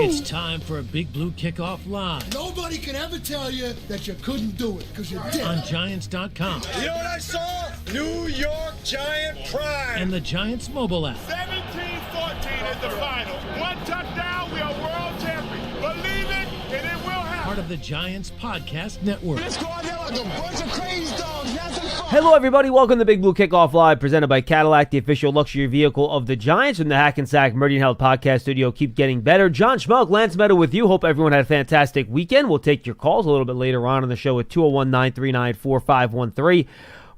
It's time for a Big Blue Kickoff Live. Nobody can ever tell you that you couldn't do it, because you did. On Giants.com. You know what I saw? New York Giant pride. And the Giants mobile app. 17-14 is the final. One touchdown, we are world champions. Believe it, and it will happen. Part of the Giants Podcast Network. Let's go out there like a bunch of crazy dogs. Have some fun. Hello, everybody. Welcome to Big Blue Kickoff Live, presented by Cadillac, the official luxury vehicle of the Giants from the Hackensack Meridian Health Podcast Studio. Keep getting better. John Schmeelk, Lance Medow with you. Hope everyone had a fantastic weekend. We'll take your calls a little bit later on in the show at 201-939-4513.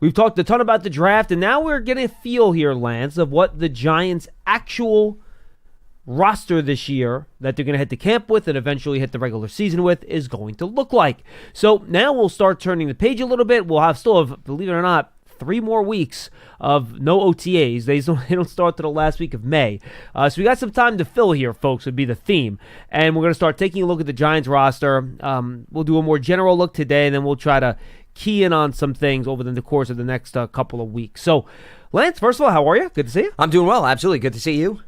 We've talked a ton about the draft, and now we're getting a feel here, Lance, of what the Giants' actual roster this year that they're going to head to camp with and eventually hit the regular season with is going to look like. So now we'll start turning the page a little bit. We'll still have, believe it or not, 3 more weeks of no OTAs. They don't start to the last week of May. So we got some time to fill here, folks, would be the theme. And we're going to start taking a look at the Giants roster. We'll do a more general look today, and then we'll try to key in on some things over the course of the next couple of weeks. So, Lance, first of all, how are you? Good to see you. I'm doing well. Absolutely. Good to see you.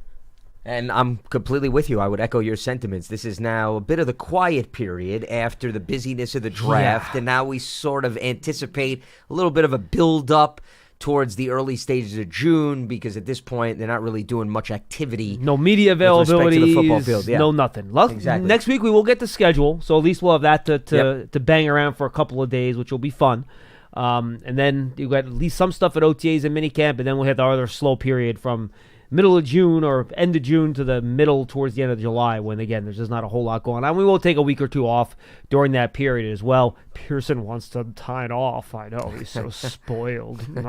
And I'm completely with you. I would echo your sentiments. This is now a bit of the quiet period after the busyness of the draft, and now we sort of anticipate a little bit of a build-up towards the early stages of June, because at this point they're not really doing much activity. No media availability, to the football field. Yeah. No nothing. Exactly. Next week we will get the schedule, so at least we'll have that to bang around for a couple of days, which will be fun. And then you got at least some stuff at OTAs and minicamp, and then we'll have the other slow period from middle of June or end of June to the middle towards the end of July, when, again, there's just not a whole lot going on. We will take a week or two off during that period as well. Pearson wants to tie it off. I know, he's so spoiled. But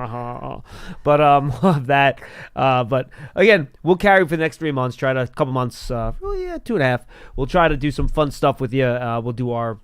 we'll have that. But, again, we'll carry for the next 3 months, try to, a couple months, 2.5. We'll try to do some fun stuff with you. We'll do our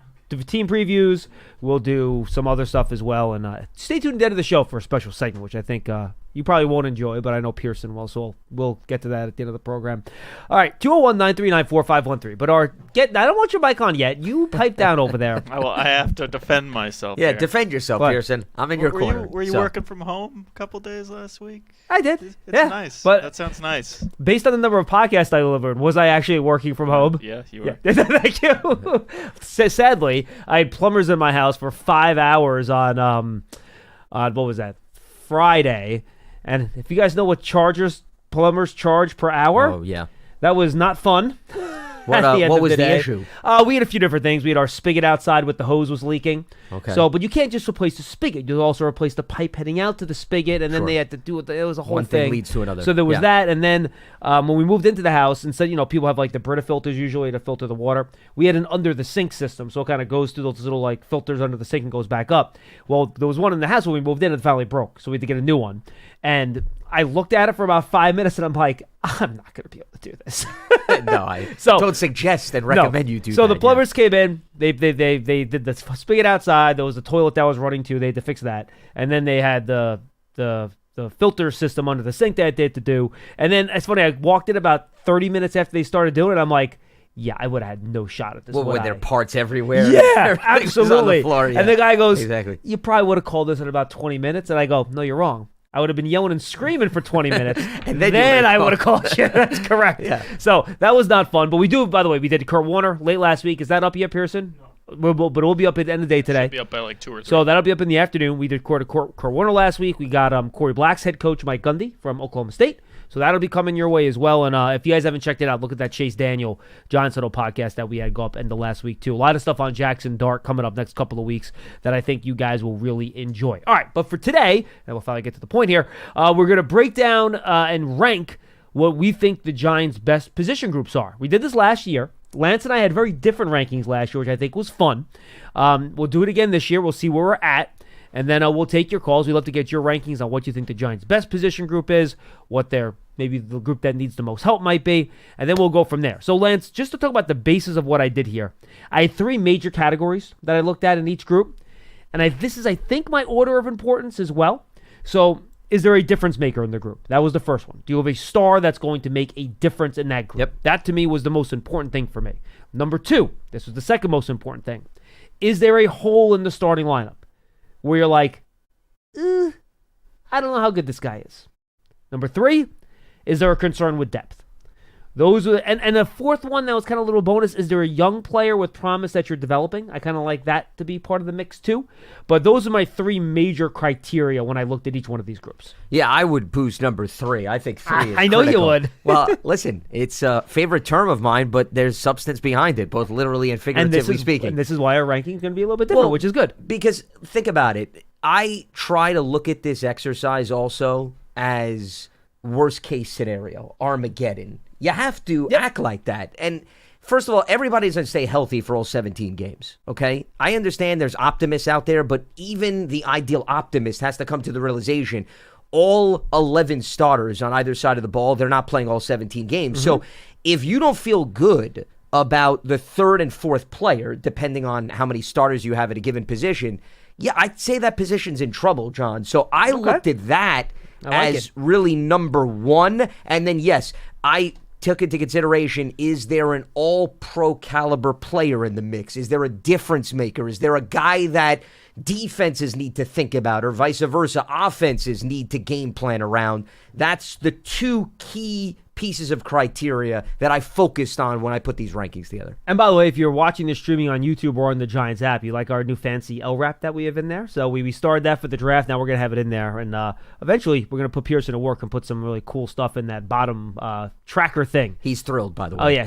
team previews. We'll do some other stuff as well. And stay tuned to the end of the show for a special segment, which I think you probably won't enjoy, but I know Pearson will, so we'll get to that at the end of the program. All right, 201-939-4513. But I don't want your mic on yet. You pipe down over there. I have to defend myself. Yeah, here. defend yourself, What? Pearson. I'm in your corner. Were you working from home a couple days last week? I did. It's yeah, nice. But that sounds nice. based on the number of podcasts I delivered, was I actually working from home? Yeah, you were. Yeah. Thank you. Sadly, I had plumbers in my house for 5 hours on what was that, Friday. And if you guys know what plumbers charge per hour, Oh, yeah. that was not fun. What was the day. issue? We had a few different things. We had our spigot outside with the hose was leaking. Okay. But you can't just replace the spigot. You also replace the pipe heading out to the spigot, and then they had to do it. It was a whole One thing leads to another. So there was Yeah. that, and then when we moved into the house, instead, people have like the Brita filters usually to filter the water. We had an under the sink system, so it kind of goes through those little like filters under the sink and goes back up. Well, there was one in the house when we moved in, and it finally broke, so we had to get a new one. And I looked at it for about 5 minutes, and I'm like, I'm not going to be able to do this. No, I So- don't suggest and recommend you do that. So the plumbers came in. They did the spigot outside. There was a toilet that was running too. They had to fix that. And then they had the filter system under the sink that they had to do. And then it's funny. I walked in about 30 minutes after they started doing it. I'm like, yeah, I would have had no shot at this. Well, with their parts everywhere. Yeah, Everything was on the absolutely. floor, yeah. And the guy goes, Exactly. you probably would have called this in about 20 minutes. And I go, no, you're wrong. I would have been yelling and screaming for 20 minutes, And then I would have called you. That's correct. Yeah. So that was not fun. But we do, by the way, we did Kurt Warner late last week. Is that up yet, Pearson? No. But it will be up at the end of the day today. Be up by like 2 or 3. So that'll be up in the afternoon. We did Kurt Warner last week. We got Corey Black's head coach, Mike Gundy, from Oklahoma State. So that'll be coming your way as well. And if you guys haven't checked it out, look at that Chase Daniel Giants Huddle podcast that we had go up end of last week too. A lot of stuff on Jackson Dart coming up next couple of weeks that I think you guys will really enjoy. All right, but for today, and we'll finally get to the point here, we're going to break down and rank what we think the Giants' best position groups are. We did this last year. Lance and I had very different rankings last year, which I think was fun. We'll do it again this year. We'll see where we're at. And then we'll take your calls. We'd love to get your rankings on what you think the Giants' best position group is, what their maybe the group that needs the most help might be, and then we'll go from there. So, Lance, just to talk about the basis of what I did here, I had 3 major categories that I looked at in each group, and this is, I think, my order of importance as well. So, is there a difference maker in the group? That was the first one. Do you have a star that's going to make a difference in that group? Yep. That, to me, was the most important thing for me. Number 2, this was the second most important thing. Is there a hole in the starting lineup where you're like, I don't know how good this guy is? Number 3, is there a concern with depth? Those are, and the fourth one that was kind of a little bonus, is there a young player with promise that you're developing? I kind of like that to be part of the mix too. But those are my three major criteria when I looked at each one of these groups. Yeah, I would boost number 3. I think 3 is I know you critical. would. Well, listen, it's a favorite term of mine, but there's substance behind it, both literally and figuratively speaking. And this is why our ranking is going to be a little bit different, which is good. Because think about it. I try to look at this exercise also as worst case scenario, Armageddon. You have to act like that. And first of all, everybody's going to stay healthy for all 17 games, okay? I understand there's optimists out there, but even the ideal optimist has to come to the realization all 11 starters on either side of the ball, they're not playing all 17 games. Mm-hmm. So if you don't feel good about the third and fourth player, depending on how many starters you have at a given position, yeah, I'd say that position's in trouble, John. So I looked at that as really number 1. And then, yes, I took into consideration, is there an all-pro caliber player in the mix? Is there a difference maker? Is there a guy that defenses need to think about, or vice versa, offenses need to game plan around? That's the 2 key pieces of criteria that I focused on when I put these rankings together. And by the way, if you're watching this streaming on YouTube or on the Giants app, you like our new fancy LRAP that we have in there. So we started that for the draft. Now we're going to have it in there. And eventually, we're going to put Pearson to work and put some really cool stuff in that bottom tracker thing. He's thrilled, by the way. Oh, yeah.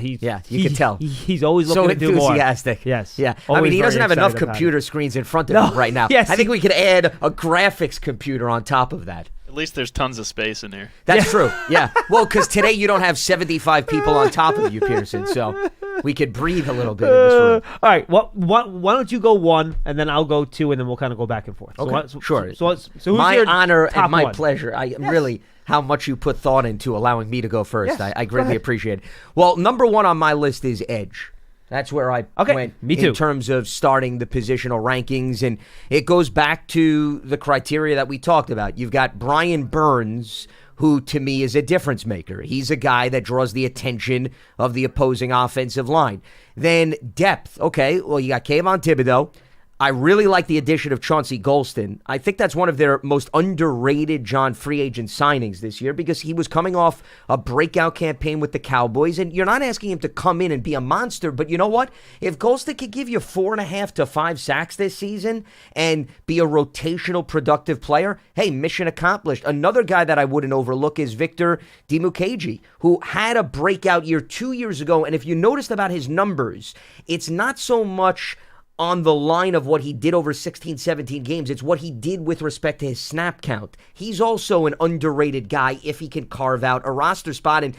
You can tell. He's always looking to do more. So enthusiastic. Yes. Yeah. I Always mean, he doesn't very have enough excited about computer screens in front of him right now. Yes. I think we could add a graphics computer on top of that. At least there's tons of space in here. That's true. Yeah. Well, because today you don't have 75 people on top of you, Pearson, so we could breathe a little bit in this room. All right. Why don't you go 1, and then I'll go 2, and then we'll kind of go back and forth. Okay. Sure. So who's my your honor top and my 1? pleasure. I really how much you put thought into allowing me to go first. I greatly appreciate it. Well, number 1 on my list is edge. That's where I went me too. In terms of starting the positional rankings. And it goes back to the criteria that we talked about. You've got Brian Burns, who to me is a difference maker. He's a guy that draws the attention of the opposing offensive line. Then depth. Okay, well, you got Kayvon Thibodeau. I really like the addition of Chauncey Golston. I think that's one of their most underrated free agent signings this year because he was coming off a breakout campaign with the Cowboys, and you're not asking him to come in and be a monster, but you know what? If Golston could give you 4.5 to 5 sacks this season and be a rotational productive player, hey, mission accomplished. Another guy that I wouldn't overlook is Victor Dimukeji, who had a breakout year 2 years ago, and if you noticed about his numbers, it's not so much on the line of what he did over 16, 17 games. It's what he did with respect to his snap count. He's also an underrated guy if he can carve out a roster spot. And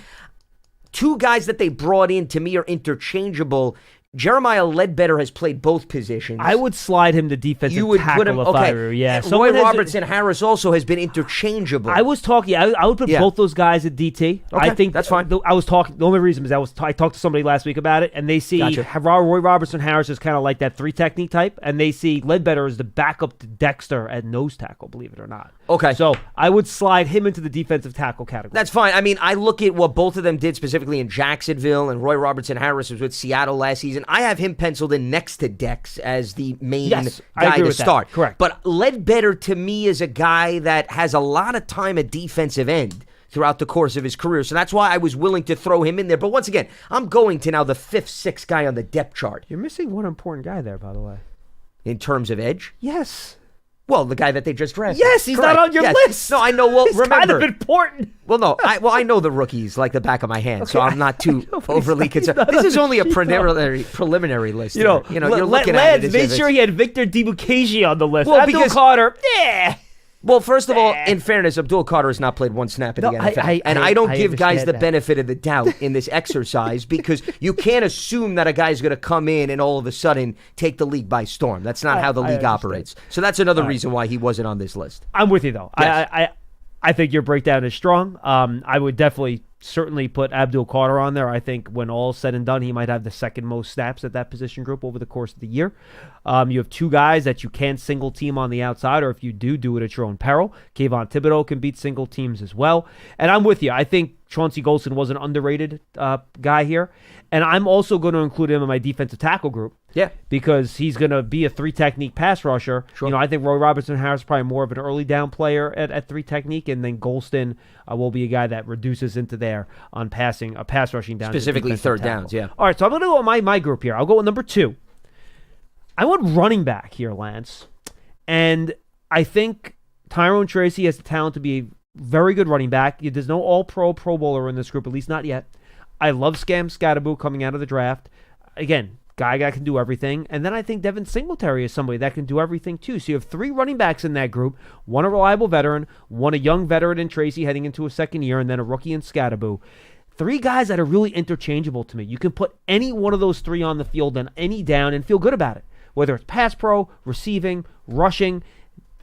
2 guys that they brought in, to me, are interchangeable. Jeremiah Ledbetter has played both positions. I would slide him to defensive you would tackle put him, if okay. I were, yeah. Roy Robertson Harris also has been interchangeable. I was talking. I would put both those guys at DT. Okay, I think that's fine. I was talking. The only reason is I talked to somebody last week about it, and they see Roy Robertson Harris is kind of like that 3 technique type, and they see Ledbetter as the backup to Dexter at nose tackle. Believe it or not. Okay. So I would slide him into the defensive tackle category. That's fine. I mean, I look at what both of them did specifically in Jacksonville, and Roy Robertson Harris was with Seattle last season. I have him penciled in next to Dex as the main guy to start. Correct. But Ledbetter, to me, is a guy that has a lot of time at defensive end throughout the course of his career. So that's why I was willing to throw him in there. But once again, I'm going to now the 5th, 6th guy on the depth chart. You're missing one important guy there, by the way. In terms of edge? Yes. Well, the guy that they just drafted. Yes, he's Correct. not on your list. No, I know. Well, he's remember, kind of important. Well, no. I know the rookies like the back of my hand, so I'm not too overly concerned. This is only a preliminary list. You're looking at it. Made sure he had Victor Dimukeji on the list. Well, Abdul Carter. Yeah. Well, first of all, in fairness, Abdul Carter has not played 1 snap in the NFL. I don't give guys the benefit of the doubt in this exercise because you can't assume that a guy's going to come in and all of a sudden take the league by storm. That's not how the league operates. So that's another reason why he wasn't on this list. I'm with you, though. Yes. I think your breakdown is strong. I would certainly put Abdul Carter on there. I think when all's said and done, he might have the 2nd most snaps at that position group over the course of the year. You have 2 guys that you can't single team on the outside, or if you do it at your own peril. Kayvon Thibodeau can beat single teams as well. And I'm with you. I think Chauncey Golston was an underrated guy here. And I'm also going to include him in my defensive tackle group Yeah. Because he's going to be a 3-technique pass rusher. Sure. You know, I think Roy Robertson-Harris is probably more of an early down player at 3-technique, and then Golston will be a guy that reduces into there on pass rushing down. Specifically third downs, yeah. All right, so I'm going to go with my group here. I'll go with number 2. I went running back here, Lance. And I think Tyrone Tracy has the talent to be a very good running back. There's no all-pro Pro Bowler in this group, at least not yet. I love Scam Scatterbo coming out of the draft. Again, guy that can do everything. And then I think Devin Singletary is somebody that can do everything too. So you have 3 running backs in that group, one a reliable veteran, one a young veteran in Tracy heading into a second year, and then a rookie in Scatterbo. 3 guys that are really interchangeable to me. You can put any one of those 3 on the field on any down and feel good about it. Whether it's pass pro, receiving, rushing,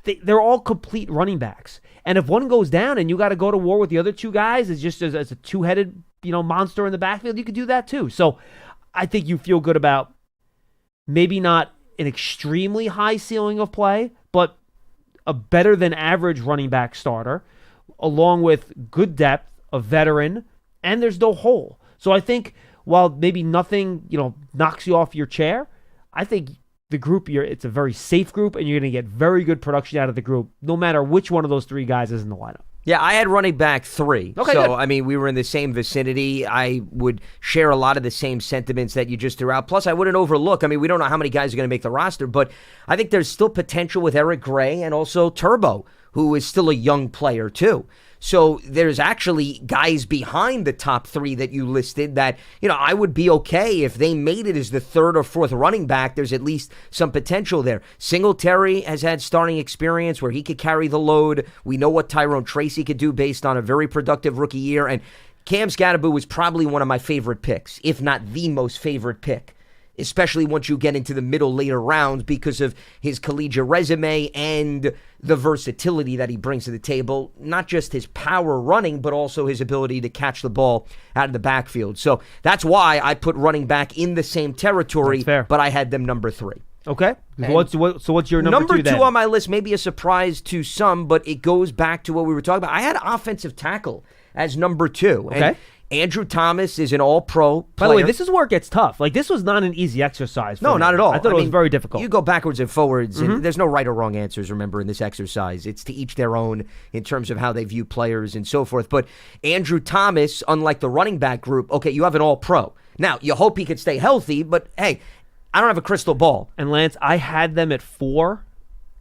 they're all complete running backs. And if one goes down and you got to go to war with the other 2 guys as just as a 2-headed monster in the backfield, you could do that too. So I think you feel good about maybe not an extremely high ceiling of play, but a better than average running back starter, along with good depth, a veteran, and there's no hole. So I think while maybe nothing, knocks you off your chair, I think the group it's a very safe group, and you're going to get very good production out of the group, no matter which one of those 3 guys is in the lineup. Yeah, I had running back 3. Okay, so, good. I mean, we were in the same vicinity. I would share a lot of the same sentiments that you just threw out. Plus, I wouldn't overlook. I mean, we don't know how many guys are going to make the roster, but I think there's still potential with Eric Gray and also Turbo, who is still a young player, too. So there's actually guys behind the top 3 that you listed that, I would be okay if they made it as the 3rd or 4th running back. There's at least some potential there. Singletary has had starting experience where he could carry the load. We know what Tyrone Tracy could do based on a very productive rookie year. And Cam Scatterbo was probably one of my favorite picks, if not the most favorite pick, especially once you get into the middle later rounds because of his collegiate resume and the versatility that he brings to the table, not just his power running, but also his ability to catch the ball out of the backfield. So that's why I put running back in the same territory, That's fair. But I had them number 3. Okay. What's your number 2 then? 2 on my list may be a surprise to some, but it goes back to what we were talking about. I had offensive tackle as number 2. Okay. And Andrew Thomas is an all-pro player. By the way, this is where it gets tough. Like, this was not an easy exercise for No, me. not at all. I thought it was very difficult. You go backwards and forwards, and there's no right or wrong answers, remember, in this exercise. It's to each their own in terms of how they view players and so forth. But Andrew Thomas, unlike the running back group, okay, you have an all-pro. Now, you hope he could stay healthy, but, hey, I don't have a crystal ball. And, Lance, I had them at 4,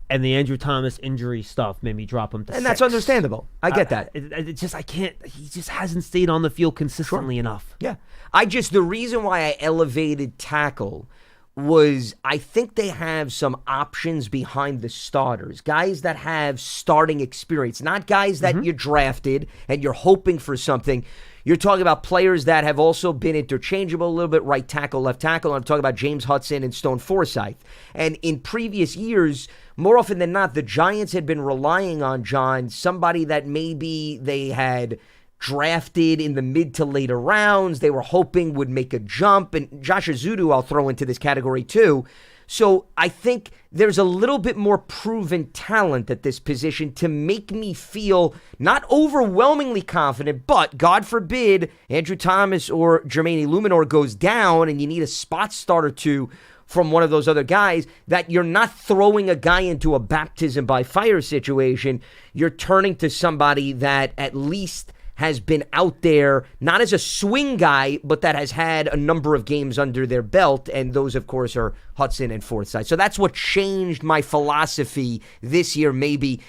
and the Andrew Thomas injury stuff made me drop him to 6. And that's understandable. I get that. I can't. He just hasn't stayed on the field consistently enough. Yeah. The reason why I elevated tackle was I think they have some options behind the starters, guys that have starting experience, not guys that you drafted and you're hoping for something. You're talking about players that have also been interchangeable a little bit, right tackle, left tackle. I'm talking about James Hudson and Stone Forsythe. And in previous years, more often than not, the Giants had been relying on, John, somebody that maybe they had drafted in the mid to later rounds. They were hoping would make a jump. And Josh Azudu, I'll throw into this category too. So I think there's a little bit more proven talent at this position to make me feel not overwhelmingly confident, but God forbid Andrew Thomas or Jermaine Illuminor goes down and you need a spot start or 2 from one of those other guys, that you're not throwing a guy into a baptism by fire situation. You're turning to somebody that at least has been out there, not as a swing guy, but that has had a number of games under their belt, and those, of course, are Hudson and Forsythe. So that's what changed my philosophy this year, maybe,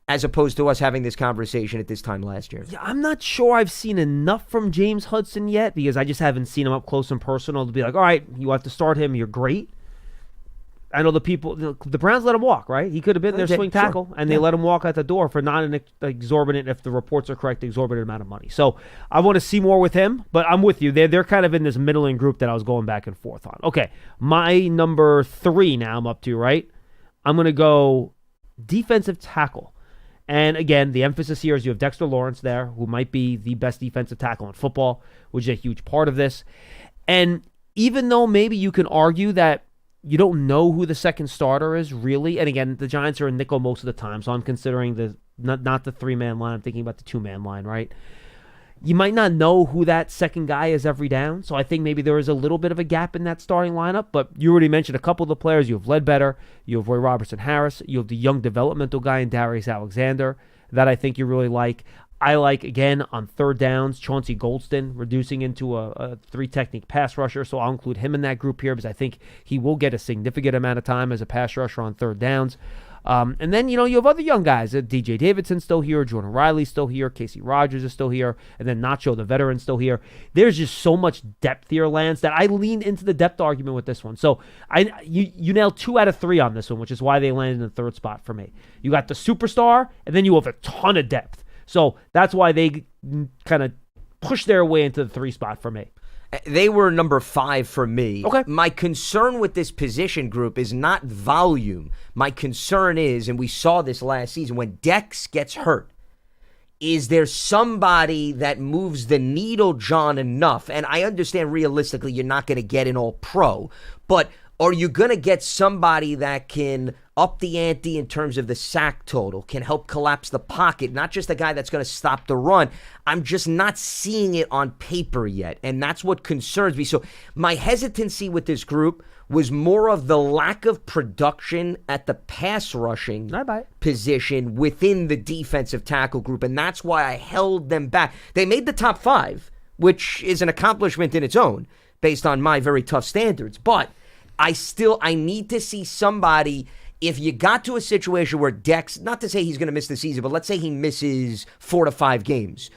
as opposed to us having this conversation at this time last year. Yeah, I'm not sure I've seen enough from James Hudson yet, because I just haven't seen him up close and personal to be like, all right, you have to start him, you're great. I know the Browns let him walk, right? He could have been their swing tackle, and they let him walk out the door for not an exorbitant, if the reports are correct, exorbitant amount of money. So I want to see more with him, but I'm with you. They're kind of in this middling group that I was going back and forth on. Okay, my number 3 now I'm up to, right? I'm going to go defensive tackle. And again, the emphasis here is you have Dexter Lawrence there, who might be the best defensive tackle in football, which is a huge part of this. And even though maybe you can argue that you don't know who the second starter is, really. And again, the Giants are in nickel most of the time, so I'm considering not the 3-man line. I'm thinking about the 2-man line, right? you might not know who that second guy is every down. So I think maybe there is a little bit of a gap in that starting lineup. But you already mentioned a couple of the players. You have Ledbetter, you have Roy Robertson Harris, you have the young developmental guy in Darius Alexander that I think you really like. I like, again, on third downs, Chauncey Goldston reducing into a three-technique pass rusher, so I'll include him in that group here because I think he will get a significant amount of time as a pass rusher on third downs. And then, you have other young guys. DJ Davidson's still here, Jordan Riley's still here, Casey Rogers is still here, and then Nacho, the veteran, still here. There's just so much depth here, Lance, that I lean into the depth argument with this one. So you nailed 2 out of 3 on this one, which is why they landed in the third spot for me. You got the superstar, and then you have a ton of depth. So that's why they kind of push their way into the 3 spot for me. They were number 5 for me. Okay. My concern with this position group is not volume. My concern is, and we saw this last season, when Dex gets hurt, is there somebody that moves the needle, John, enough? And I understand realistically you're not going to get an all-pro, but are you going to get somebody that can up the ante in terms of the sack total, can help collapse the pocket, not just a guy that's going to stop the run? I'm just not seeing it on paper yet, and that's what concerns me. So my hesitancy with this group was more of the lack of production at the pass rushing position within the defensive tackle group, and that's why I held them back. They made the top 5, which is an accomplishment in its own, based on my very tough standards, but I need to see somebody. If you got to a situation where Dex, not to say he's going to miss the season, but let's say he misses 4 to 5 games,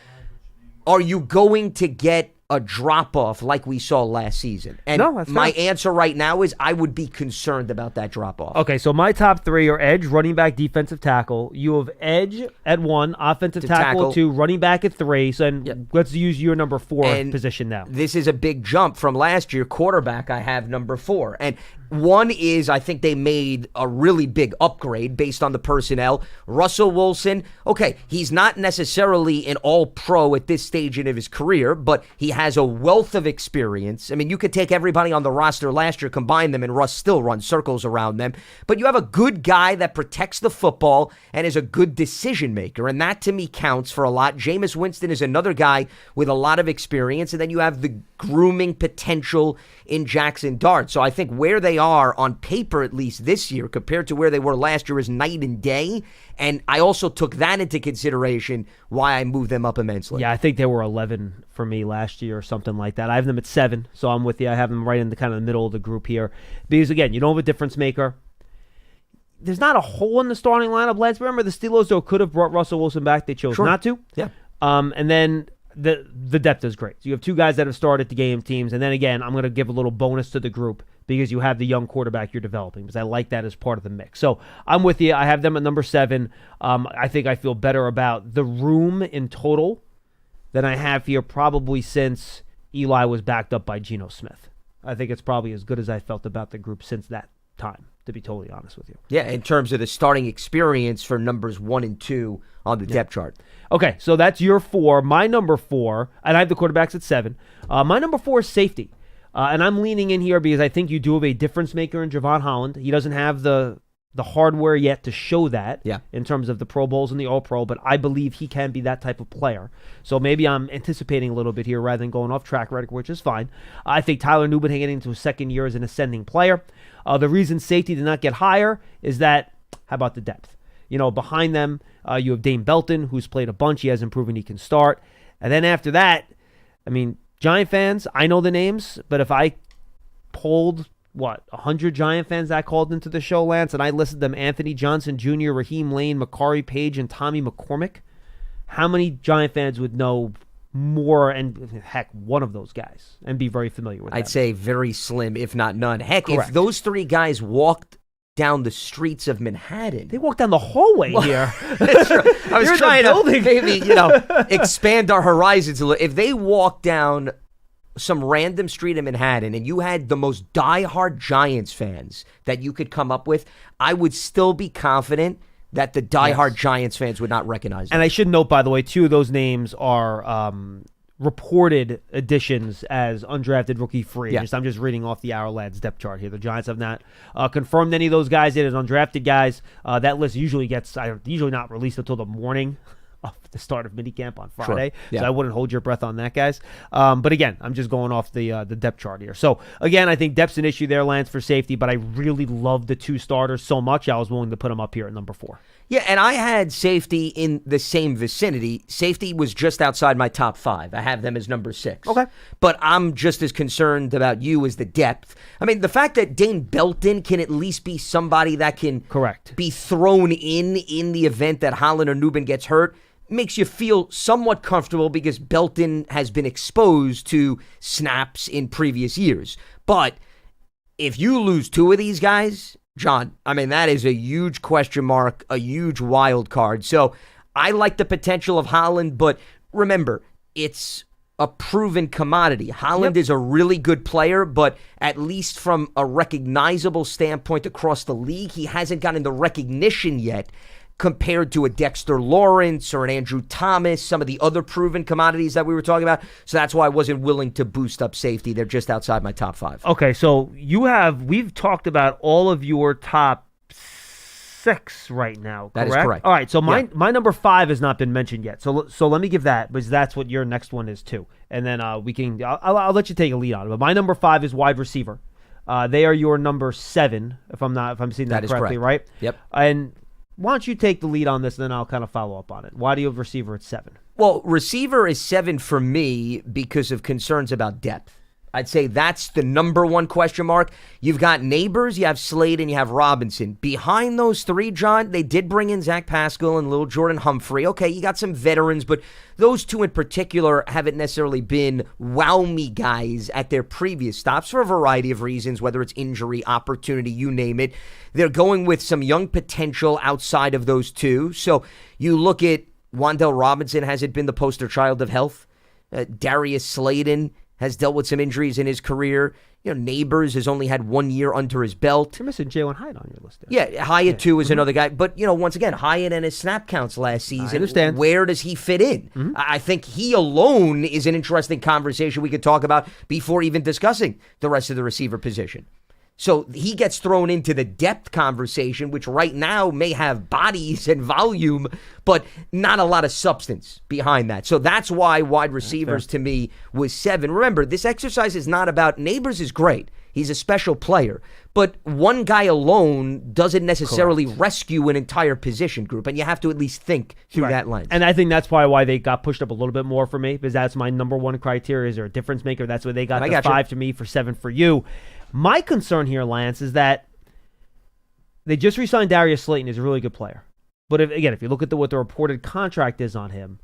are you going to get a drop-off like we saw last season? And no, that's my not. answer right now is I would be concerned about that drop-off. Okay, so my top 3 are edge, running back, defensive tackle. You have edge at 1, offensive tackle at 2, running back at 3. So let's use your number 4 position now. This is a big jump from last year. Quarterback, I have number 4. And one is, I think they made a really big upgrade based on the personnel. Russell Wilson, okay, he's not necessarily an all-pro at this stage of his career, but he has a wealth of experience. I mean, you could take everybody on the roster last year, combine them, and Russ still runs circles around them. But you have a good guy that protects the football and is a good decision maker, and that to me counts for a lot. Jameis Winston is another guy with a lot of experience, and then you have the grooming potential in Jackson Dart. So I think where they are on paper, at least this year, compared to where they were last year, is night and day. And I also took that into consideration why I moved them up immensely. Yeah, I think they were 11 for me last year or something like that. I have them at 7, so I'm with you. I have them right in the kind of the middle of the group here. Because, again, you don't have a difference maker. There's not a hole in the starting lineup. Let's remember the Steelers, though, could have brought Russell Wilson back. They chose not to. Yeah. And then the depth is great. So you have 2 guys that have started the game teams. And then, again, I'm going to give a little bonus to the group because you have the young quarterback you're developing, because I like that as part of the mix. So I'm with you. I have them at number 7. I think I feel better about the room in total than I have here probably since Eli was backed up by Geno Smith. I think it's probably as good as I felt about the group since that time, to be totally honest with you. Yeah, in terms of the starting experience for numbers 1 and 2 on the depth chart. Okay, so that's your 4. My number 4, and I have the quarterbacks at 7. My number 4 is safety. And I'm leaning in here because I think you do have a difference maker in Javon Holland. He doesn't have the hardware yet to show that in terms of the Pro Bowls and the All-Pro, but I believe he can be that type of player. So maybe I'm anticipating a little bit here rather than going off track record, which is fine. I think Tyler Nubin getting into his second year as an ascending player. The reason safety did not get higher is that, how about the depth? Behind them, you have Dane Belton, who's played a bunch. He hasn't proven he can start. And then after that, I mean, Giant fans, I know the names, but if I polled, 100 Giant fans that I called into the show, Lance, and I listed them: Anthony Johnson Jr., Raheem Lane, Makari Page, and Tommy McCormick, how many Giant fans would know more, and heck, one of those guys, and be very familiar with them? I'd say very slim, if not none. Heck, Correct. If those 3 guys walked down the streets of Manhattan. They walked down the hallway here. I was trying to maybe, expand our horizons a little. If they walked down some random street in Manhattan and you had the most diehard Giants fans that you could come up with, I would still be confident that the diehard Giants fans would not recognize them. And I should note, by the way, 2 of those names are reported additions as undrafted rookie free agents. I'm just reading off the Our Lads depth chart here. The Giants have not confirmed any of those guys yet as undrafted guys. That list usually gets usually not released until the morning of the start of minicamp on Friday. Yeah. So I wouldn't hold your breath on that, guys. But again, I'm just going off the depth chart here. So again, I think depth's an issue there, Lance, for safety, but I really love the 2 starters so much I was willing to put them up here at number 4. Yeah, and I had safety in the same vicinity. Safety was just outside my top 5. I have them as number 6. Okay. But I'm just as concerned about you as the depth. I mean, the fact that Dane Belton can at least be somebody that can Correct. be thrown in the event that Holland or Newman gets hurt makes you feel somewhat comfortable because Belton has been exposed to snaps in previous years. But if you lose 2 of these guys, John, I mean, that is a huge question mark, a huge wild card. So I like the potential of Holland, but remember, it's a proven commodity. Holland is a really good player, but at least from a recognizable standpoint across the league, he hasn't gotten the recognition yet compared to a Dexter Lawrence or an Andrew Thomas, some of the other proven commodities that we were talking about. So that's why I wasn't willing to boost up safety. They're just outside my top 5. Okay, so we've talked about all of your top 6 right now, correct? That is correct. All right, so my number 5 has not been mentioned yet. So let me give that, because that's what your next one is too. And then I'll let you take a lead on it. But my number 5 is wide receiver. They are your number 7, if I'm seeing that correctly, correct. right? Yep. And why don't you take the lead on this, and then I'll kind of follow up on it. Why do you have receiver at 7? Well, receiver is 7 for me because of concerns about depth. I'd say that's the number 1 question mark. You've got Neighbors, you have Slade, and you have Robinson. Behind those 3, John, they did bring in Zach Pascal and little Jordan Humphrey. Okay, you got some veterans, but those 2 in particular haven't necessarily been wow me guys at their previous stops for a variety of reasons, whether it's injury, opportunity, you name it. They're going with some young potential outside of those 2. So you look at Wan'Dale Robinson, hasn't been the poster child of health. Darius Slayton has dealt with some injuries in his career. Neighbors has only had 1 year under his belt. You're missing Jalen Hyatt on your list there. Yeah, Hyatt too is another guy. But, once again, Hyatt and his snap counts last season. I understand. Where does he fit in? I think he alone is an interesting conversation we could talk about before even discussing the rest of the receiver position. So he gets thrown into the depth conversation, which right now may have bodies and volume, but not a lot of substance behind that. So that's why wide receivers to me was 7. Remember, this exercise is not about Neighbors is great. He's a special player. But one guy alone doesn't necessarily rescue an entire position group, and you have to at least think through that lens. And I think that's probably why they got pushed up a little bit more for me, because that's my number 1 criteria. Is there a difference maker? That's why they got the 5 to me for 7 for you. My concern here, Lance, is that they just re-signed Darius Slayton. He's a really good player. But if you look at what the reported contract is on him,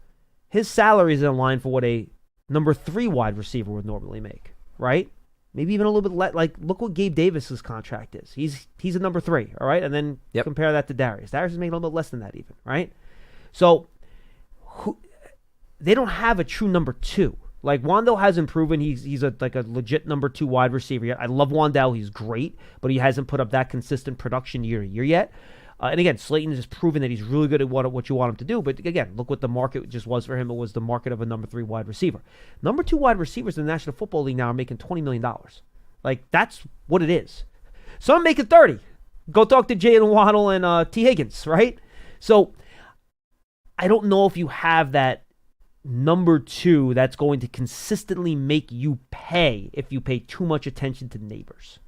his salary is in line for what a number 3 wide receiver would normally make, right? Maybe even a little bit less. Like, look what Gabe Davis's contract is. He's a number 3, all right? And then compare that to Darius. Darius is making a little bit less than that even, right? So they don't have a true number 2. Like, Wan'Dale hasn't proven he's a legit number 2 wide receiver yet. I love Wan'Dale. He's great, but he hasn't put up that consistent production year to year yet. And again, Slayton has proven that he's really good at what you want him to do. But again, look what the market just was for him. It was the market of a number 3 wide receiver. Number 2 wide receivers in the National Football League now are making $20 million. Like, that's what it is. Some making 30. Go talk to Jalen Waddle and T. Higgins, right? So I don't know if you have that number 2 that's going to consistently make you pay if you pay too much attention to Neighbors.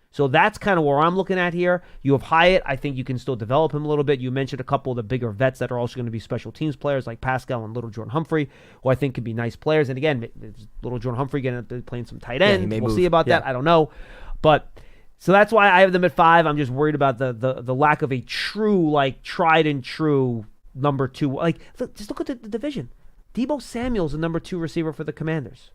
So that's kind of where I'm looking at here. You have Hyatt. I think you can still develop him a little bit. You mentioned a couple of the bigger vets that are also going to be special teams players like Pascal and little Jordan Humphrey, who I think could be nice players. And again, little Jordan Humphrey playing some tight end. We'll see about that. I don't know. But so that's why I have them at 5. I'm just worried about the lack of a true, like, tried and true number 2. Like, just look at the division. Deebo Samuel's the number 2 receiver for the Commanders.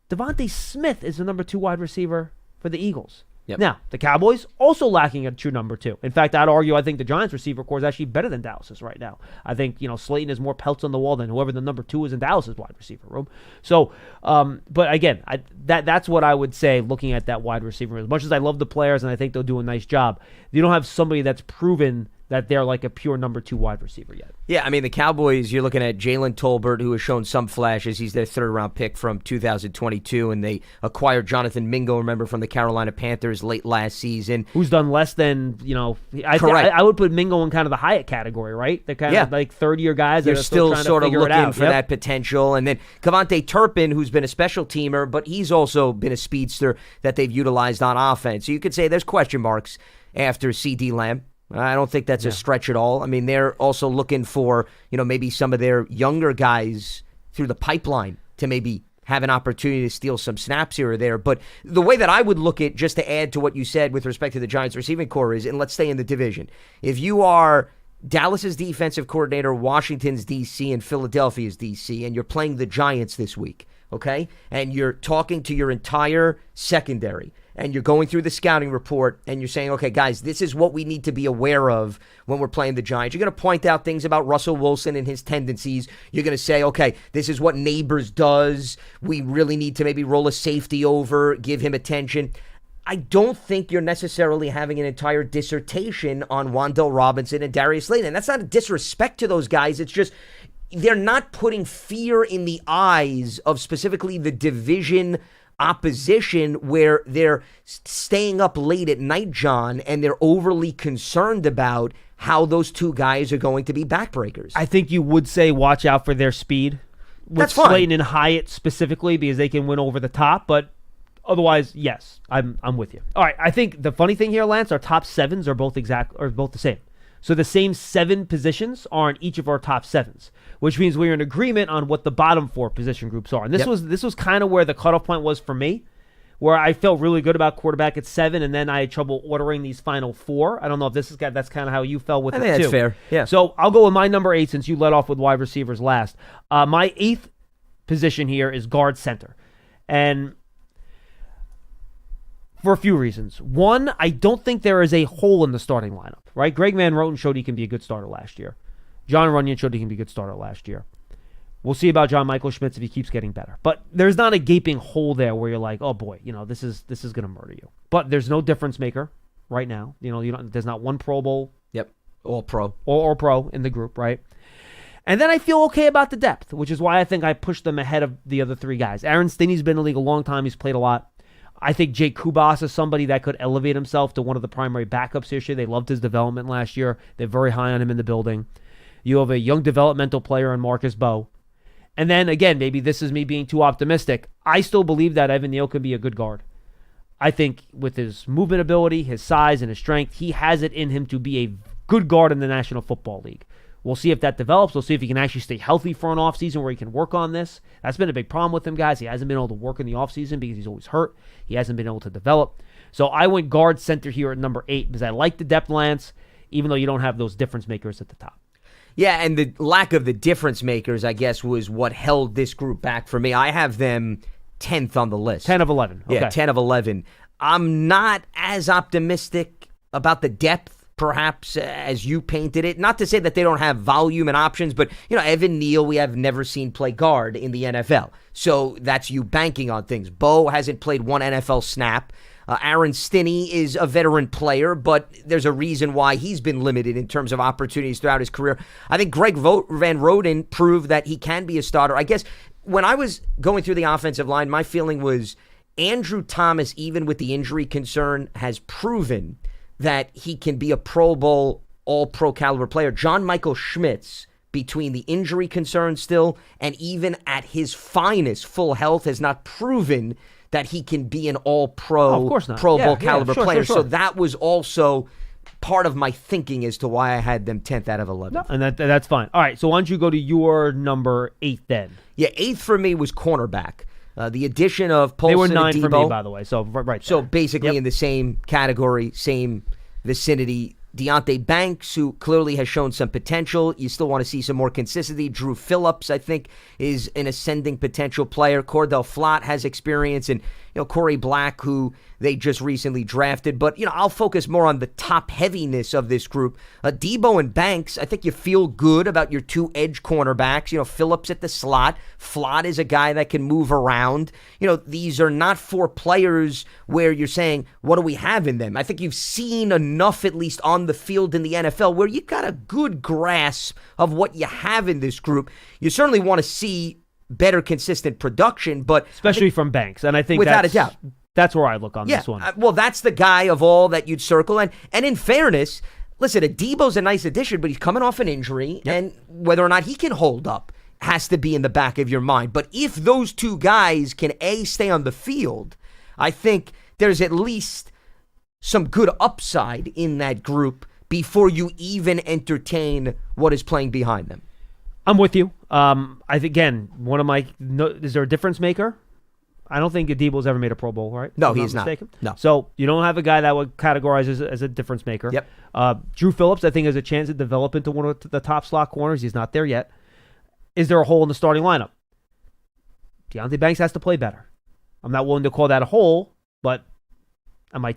Devontae Smith is the number 2 wide receiver for the Eagles. Yep. Now, the Cowboys also lacking a true number 2. In fact, I'd argue I think the Giants receiver corps is actually better than Dallas's right now. I think, Slayton has more pelts on the wall than whoever the number 2 is in Dallas's wide receiver room. So, but again, that's what I would say looking at that wide receiver. As much as I love the players and I think they'll do a nice job, you don't have somebody that's proven that they're like a pure number 2 wide receiver yet. Yeah, I mean, the Cowboys, you're looking at Jalen Tolbert, who has shown some flashes. He's their third-round pick from 2022, and they acquired Jonathan Mingo, remember, from the Carolina Panthers late last season. Who's done less than, Correct. I would put Mingo in kind of the Hyatt category, right? They're kind of like third-year guys that You're are still trying sort to of figure it looking out. for that potential. And then Kevontae Turpin, who's been a special teamer, but he's also been a speedster that they've utilized on offense. So you could say there's question marks after C.D. Lamb. I don't think that's a stretch at all. I mean, they're also looking for, maybe some of their younger guys through the pipeline to maybe have an opportunity to steal some snaps here or there. But the way that I would look at, just to add to what you said with respect to the Giants receiving core is, and let's stay in the division. If you are Dallas's defensive coordinator, Washington's DC, and Philadelphia's DC, and you're playing the Giants this week, okay? And you're talking to your entire secondary, and you're going through the scouting report, and you're saying, okay, guys, this is what we need to be aware of when we're playing the Giants. You're going to point out things about Russell Wilson and his tendencies. You're going to say, okay, this is what Neighbors does. We really need to maybe roll a safety over, give him attention. I don't think you're necessarily having an entire dissertation on Wan'Dale Robinson and Darius Slayton. And that's not a disrespect to those guys. It's just they're not putting fear in the eyes of specifically the division opposition where they're staying up late at night, John, and they're overly concerned about how those two guys are going to be backbreakers. I think you would say watch out for their speed. With That's fine. Slayton and Hyatt specifically, because they can win over the top, but otherwise, yes, I'm with you. All right, I think the funny thing here, Lance, our top 7s are both the same. So the same 7 positions are in each of our top 7s, which means we're in agreement on what the bottom 4 position groups are. And this was kind of where the cutoff point was for me, where I felt really good about quarterback at 7, and then I had trouble ordering these final 4. I don't know if that's kind of how you felt with it too. I think that's fair. Yeah. So I'll go with my number 8 since you led off with wide receivers last. My 8th position here is guard center, and for a few reasons. One, I don't think there is a hole in the starting lineup, right? Greg Van Roten showed he can be a good starter last year. John Runyon showed he can be a good starter last year. We'll see about John Michael Schmitz if he keeps getting better. But there's not a gaping hole there where you're like, oh boy, this is going to murder you. But there's no difference maker right now. There's not one Pro Bowl. Yep, all pro. Or pro in the group, right? And then I feel okay about the depth, which is why I think I pushed them ahead of the other 3 guys. Aaron Stinney's been in the league a long time. He's played a lot. I think Jake Kubas is somebody that could elevate himself to one of the primary backups this year. They loved his development last year. They're very high on him in the building. You have a young developmental player in Marcus Bowe. And then, again, maybe this is me being too optimistic. I still believe that Evan Neal can be a good guard. I think with his movement ability, his size, and his strength, he has it in him to be a good guard in the National Football League. We'll see if that develops. We'll see if he can actually stay healthy for an offseason where he can work on this. That's been a big problem with him, guys. He hasn't been able to work in the offseason because he's always hurt. He hasn't been able to develop. So I went guard center here at number 8 because I like the depth, Lance, even though you don't have those difference makers at the top. Yeah, and the lack of the difference makers, I guess, was what held this group back for me. I have them 10th on the list. 10 of 11. Okay. Yeah, 10 of 11. I'm not as optimistic about the depth, perhaps, as you painted it. Not to say that they don't have volume and options, but, Evan Neal, we have never seen play guard in the NFL. So that's you banking on things. Bo hasn't played one NFL snap. Aaron Stinney is a veteran player, but there's a reason why he's been limited in terms of opportunities throughout his career. I think Greg Van Roten proved that he can be a starter. I guess when I was going through the offensive line, my feeling was Andrew Thomas, even with the injury concern, has proven that he can be a Pro Bowl, all-pro caliber player. John Michael Schmitz, between the injury concern still and even at his finest, full health, has not proven that he can be an all-pro, Pro Bowl caliber player. Sure. So that was also part of my thinking as to why I had them 10th out of 11. No, and that's fine. All right, so why don't you go to your number 8 then? Yeah, 8th for me was cornerback. The addition of Paulson. They were and 9 Debo, for me, by the way. So right there. So basically in the same category, same vicinity. Deonte Banks, who clearly has shown some potential. You still want to see some more consistency. Drew Phillips, I think, is an ascending potential player. Cordell Flott has experience. And, Corey Black, who they just recently drafted. But, I'll focus more on the top heaviness of this group. Debo and Banks, I think you feel good about your two edge cornerbacks. Phillips at the slot. Flott is a guy that can move around. These are not four players where you're saying, what do we have in them? I think you've seen enough, at least on the field in the NFL, where you got a good grasp of what you have in this group. You certainly want to see better consistent production, but especially from Banks. And I think without a doubt, that's where I look on this one. Well, that's the guy of all that you'd circle. And in fairness, listen, Debo's a nice addition, but he's coming off an injury, and whether or not he can hold up has to be in the back of your mind. But if those two guys can, stay on the field, I think there's at least some good upside in that group before you even entertain what is playing behind them. I'm with you. I think, again, is there a difference maker? I don't think Adebo's ever made a Pro Bowl, right? No, he's not. No. So you don't have a guy that would categorize as a difference maker. Yep. Drew Phillips, I think, has a chance to develop into one of the top slot corners. He's not there yet. Is there a hole in the starting lineup? Deontay Banks has to play better. I'm not willing to call that a hole, but am I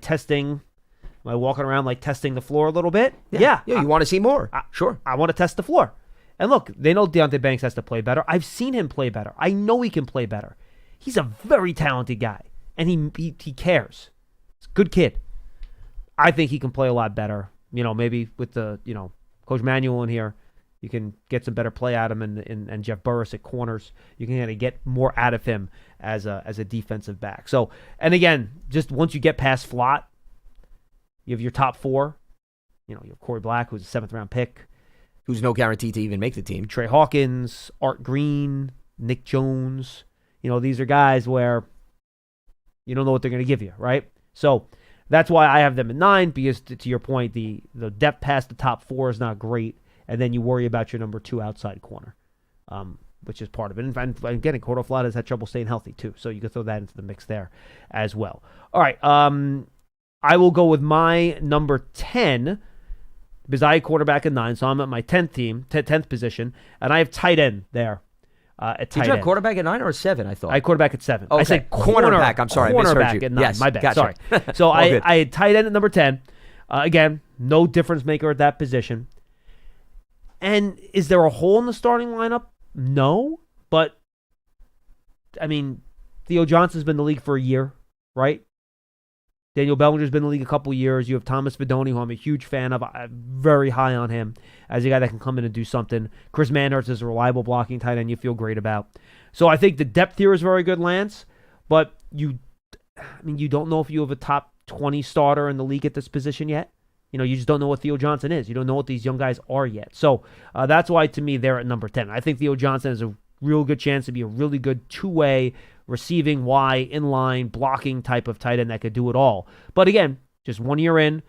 walking around testing the floor a little bit? Yeah. You want to see more? Sure. I want to test the floor. And look, they know Deontay Banks has to play better. I've seen him play better. I know he can play better. He's a very talented guy, and he cares. He's a good kid. I think he can play a lot better. Maybe with the Coach Manuel in here, you can get some better play out of him, and Jeff Burris at corners. You can kind of get more out of him as a defensive back. So, and again, just once you get past Flott, you have your top four. You have Corey Black, who's a 7th round pick, who's no guarantee to even make the team. Trey Hawkins, Art Green, Nick Jones. These are guys where you don't know what they're going to give you, right? So that's why I have them at 9, because to your point, the depth past the top 4 is not great, and then you worry about your number 2 outside corner, which is part of it. And again, Cordo Flott has had trouble staying healthy too, so you can throw that into the mix there as well. All right, I will go with my number 10, because I had quarterback at 9, so I'm at my 10th team, 10th position, and I have tight end there. At tight Did you have end. quarterback at 9 or 7, I thought? I had quarterback at 7. Okay. I said cornerback. I'm sorry, I misheard cornerback you. at 9. Yes, my bad. gotcha. Sorry. So I had tight end at number 10. Again, no difference maker at that position. And is there a hole in the starting lineup? No. But, I mean, Theo Johnson's been in the league for a year, right? Daniel Bellinger's been in the league a couple years. You have Thomas Fidone, who I'm a huge fan of. I'm very high on him as a guy that can come in and do something. Chris Manhurst is a reliable blocking tight end you feel great about. So I think the depth here is very good, Lance. But you don't know if you have a top 20 starter in the league at this position yet. You just don't know what Theo Johnson is. You don't know what these young guys are yet. So that's why, to me, they're at number 10. I think Theo Johnson has a real good chance to be a really good two-way receiving, inline, blocking type of tight end that could do it all. But again, just 1 year in,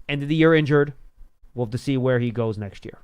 end of the year injured. We'll have to see where he goes next year.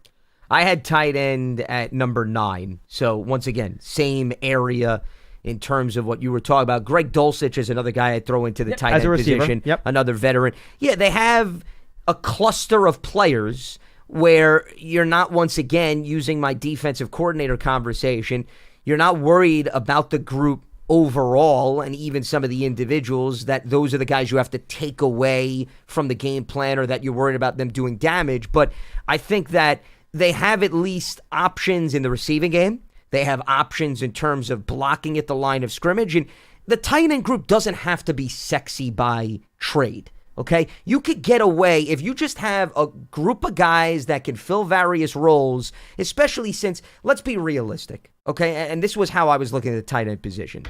I had tight end at number 9. So once again, same area in terms of what you were talking about. Greg Dulcich is another guy I'd throw into the tight end position. Another veteran. Yeah, they have a cluster of players where you're not, once again, using my defensive coordinator conversation, you're not worried about the group overall, and even some of the individuals, that those are the guys you have to take away from the game plan, or that you're worried about them doing damage. But I think that they have at least options in the receiving game. They have options in terms of blocking at the line of scrimmage. And the tight end group doesn't have to be sexy by trade. Okay, you could get away if you just have a group of guys that can fill various roles, especially since, let's be realistic, okay? And this was how I was looking at the tight end position.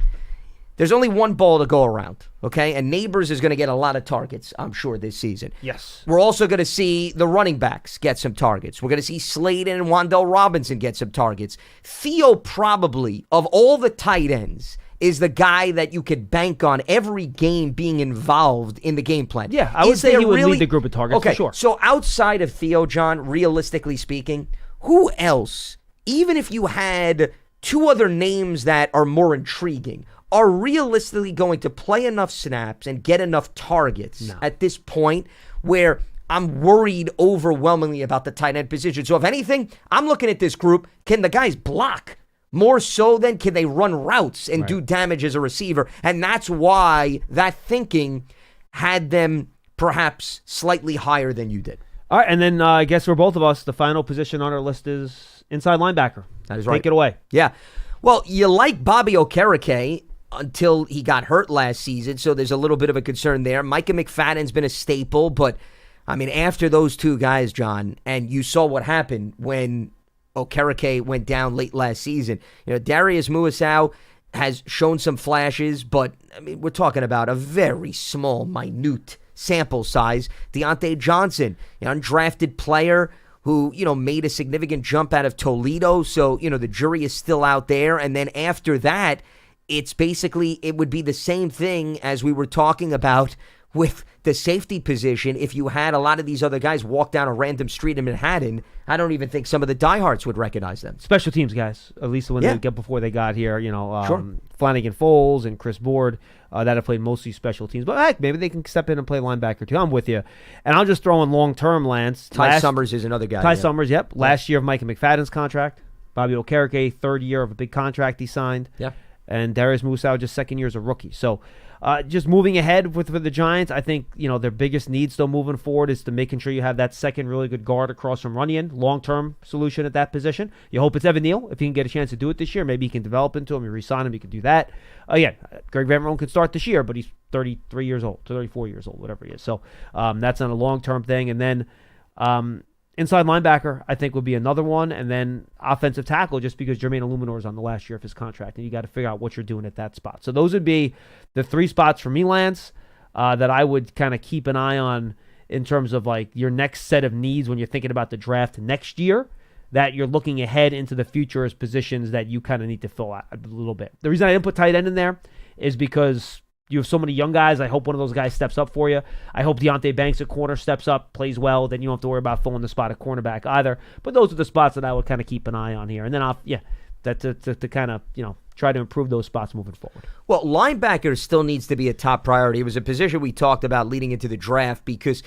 There's only one ball to go around, okay? And Neighbors is going to get a lot of targets, I'm sure, this season. Yes. We're also going to see the running backs get some targets. We're going to see Slayton and Wan'Dale Robinson get some targets. Theo probably, of all the tight ends, is the guy that you could bank on every game being involved in the game plan. Yeah, I would say he would lead the group of targets, okay, for sure. So outside of Theo, John, realistically speaking, who else, even if you had 2 other names that are more intriguing, are realistically going to play enough snaps and get enough targets at this point where I'm worried overwhelmingly about the tight end position? So if anything, I'm looking at this group, can the guys block More so than can they run routes and do damage as a receiver. And that's why that thinking had them perhaps slightly higher than you did. All right, and then I guess for both of us, the final position on our list is inside linebacker. That is right. Take it away. Yeah. Well, you like Bobby Okereke until he got hurt last season, so there's a little bit of a concern there. Micah McFadden's been a staple, but, I mean, after those two guys, John, and you saw what happened when Okereke went down late last season. Darius Muasau has shown some flashes, but, I mean, we're talking about a very small, minute sample size. Deontay Johnson, an undrafted player who, made a significant jump out of Toledo. So, the jury is still out there. And then after that, it would be the same thing as we were talking about with the safety position. If you had a lot of these other guys walk down a random street in Manhattan, I don't even think some of the diehards would recognize them. Special teams guys, at least when they get before they got here, Sure. Flanagan Foles and Chris Board that have played mostly special teams. But heck, maybe they can step in and play linebacker too. I'm with you. And I'll just throw in long-term, Lance. Ty Summers is another guy. Ty Summers, yep. Last year of Micah McFadden's contract. Bobby Okereke, third year of a big contract he signed. Yeah. And Darius Muasau just second year as a rookie. So just moving ahead with the Giants, I think their biggest need still moving forward is to making sure you have that second really good guard across from Runyon, long-term solution at that position. You hope it's Evan Neal. If he can get a chance to do it this year, maybe he can develop into him. You re-sign him, you can do that. Again, Greg Van Roten could start this year, but he's 33 years old, 34 years old, whatever he is. So that's not a long-term thing. And then inside linebacker, I think, would be another one. And then offensive tackle, just because Jermaine Illuminor is on the last year of his contract. And you got to figure out what you're doing at that spot. So those would be the three spots for me, Lance, that I would kind of keep an eye on in terms of like your next set of needs when you're thinking about the draft next year, that you're looking ahead into the future as positions that you kind of need to fill out a little bit. The reason I didn't put tight end in there is because you have so many young guys. I hope one of those guys steps up for you. I hope Deonte Banks at corner steps up, plays well. Then you don't have to worry about filling the spot at cornerback either. But those are the spots that I would kind of keep an eye on here. And then to kind of, try to improve those spots moving forward. Well, linebacker still needs to be a top priority. It was a position we talked about leading into the draft because,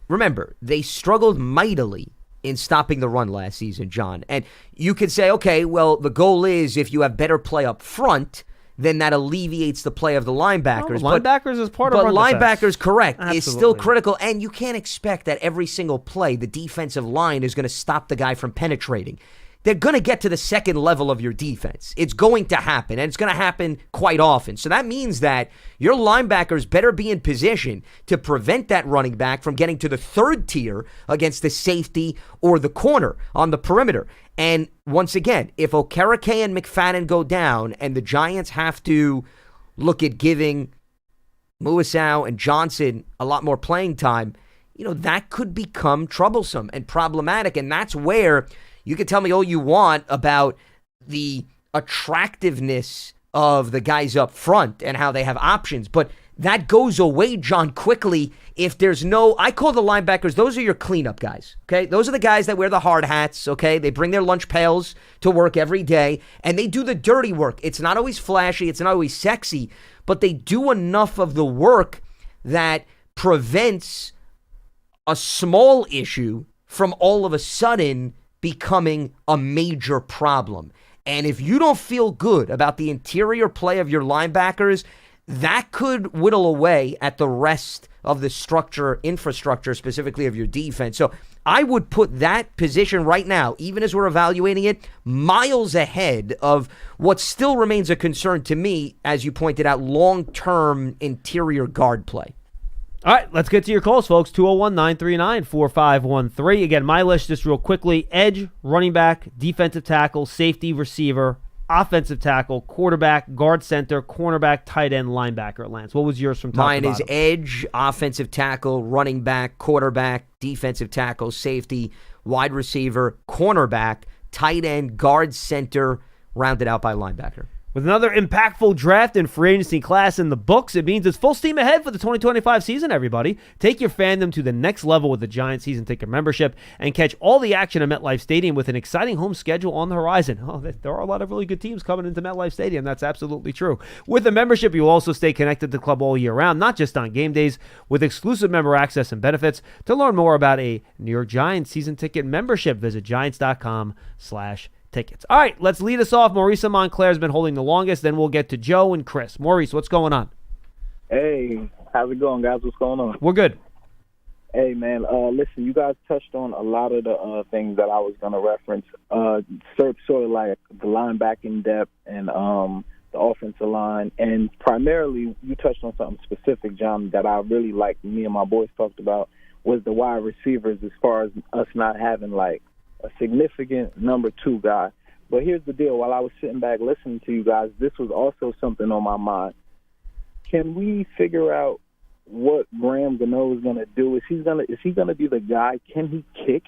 remember, they struggled mightily in stopping the run last season, John. And you could say, okay, well, the goal is if you have better play up front, then that alleviates the play of the linebackers. Well, linebackers is part of run defense. But linebackers, correct, Absolutely. is still critical. And you can't expect that every single play, the defensive line is going to stop the guy from penetrating. They're going to get to the second level of your defense. It's going to happen, and it's going to happen quite often. So that means that your linebackers better be in position to prevent that running back from getting to the third tier against the safety or the corner on the perimeter. And once again, if Okereke and McFadden go down and the Giants have to look at giving Muasau and Johnson a lot more playing time, that could become troublesome and problematic. And that's where you can tell me all you want about the attractiveness of the guys up front and how they have options, but that goes away, John, quickly if there's no, I call the linebackers, those are your cleanup guys, okay? Those are the guys that wear the hard hats, okay? They bring their lunch pails to work every day, and they do the dirty work. It's not always flashy, it's not always sexy, but they do enough of the work that prevents a small issue from all of a sudden becoming a major problem. And if you don't feel good about the interior play of your linebackers, that could whittle away at the rest of the infrastructure, specifically of your defense. So I would put that position right now, even as we're evaluating it, miles ahead of what still remains a concern to me, as you pointed out, long-term interior guard play. All right, let's get to your calls, folks. 201-939-4513. Again, my list just real quickly. Edge, running back, defensive tackle, safety, receiver, offensive tackle, quarterback, guard center, cornerback, tight end, linebacker. Lance, what was yours from top Mine to is bottom? edge, offensive tackle, running back, quarterback, defensive tackle, safety, wide receiver, cornerback, tight end, guard center, rounded out by linebacker. With another impactful draft and free agency class in the books, it means it's full steam ahead for the 2025 season, everybody. Take your fandom to the next level with the Giants season ticket membership and catch all the action at MetLife Stadium with an exciting home schedule on the horizon. Oh, there are a lot of really good teams coming into MetLife Stadium. That's absolutely true. With the membership, you'll also stay connected to the club all year round, not just on game days, with exclusive member access and benefits. To learn more about a New York Giants season ticket membership, visit giants.com/tickets. tickets. All right, let's lead us off. Maurice Montclair has been holding the longest. Then we'll get to Joe and Chris. Maurice, what's going on? Hey, how's it going, guys? What's going on? We're good. Hey, man, listen, you guys touched on a lot of the things that I was going to reference, sort of like the linebacking depth and the offensive line. And primarily, you touched on something specific, John, that I really liked, me and my boys talked about, was the wide receivers as far as us not having, like, a significant number 2 guy. But here's the deal. While I was sitting back listening to you guys, this was also something on my mind. Can we figure out what Graham Gano is going to do? Is he going to be the guy? Can he kick?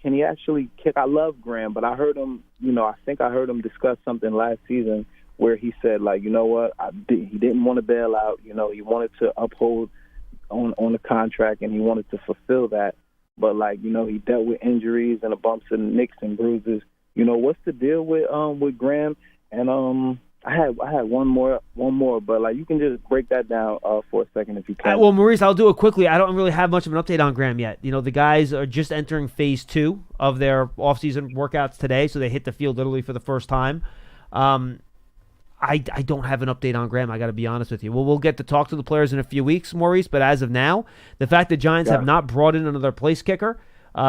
Can he actually kick? I love Graham, but I heard him, I think I heard him discuss something last season where he said, like, you know what, he didn't want to bail out. He wanted to uphold on the contract, and he wanted to fulfill that. But, like, he dealt with injuries and a bumps and nicks and bruises. What's the deal with Graham? And I had one more, but like you can just break that down for a second if you can. Well, Maurice, I'll do it quickly. I don't really have much of an update on Graham yet. The guys are just entering phase 2 of their offseason workouts today, so they hit the field literally for the first time. I don't have an update on Graham, I got to be honest with you. Well, we'll get to talk to the players in a few weeks, Maurice, but as of now, the fact that Giants have not brought in another place kicker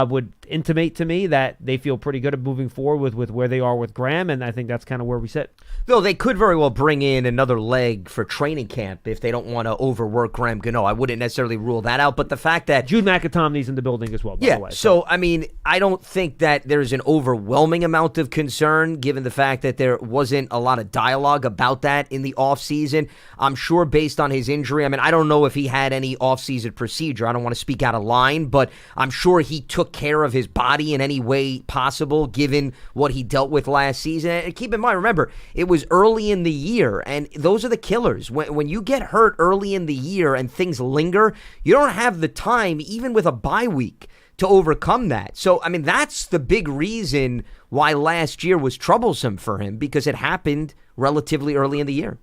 would intimate to me that they feel pretty good at moving forward with where they are with Graham, and I think that's kind of where we sit. Though they could very well bring in another leg for training camp if they don't want to overwork Graham Gano. I wouldn't necessarily rule that out, but the fact that Jude McAtomney's in the building as well, by the way. So, I mean, I don't think that there's an overwhelming amount of concern given the fact that there wasn't a lot of dialogue about that in the offseason. I'm sure based on his injury, I mean, I don't know if he had any offseason procedure. I don't want to speak out of line, but I'm sure he took care of his body in any way possible given what he dealt with last season. And keep in mind, remember, it was early in the year, and those are the killers. When you get hurt early in the year and things linger, you don't have the time, even with a bye week, to overcome that. So, I mean, that's the big reason why last year was troublesome for him, because it happened relatively early in the year.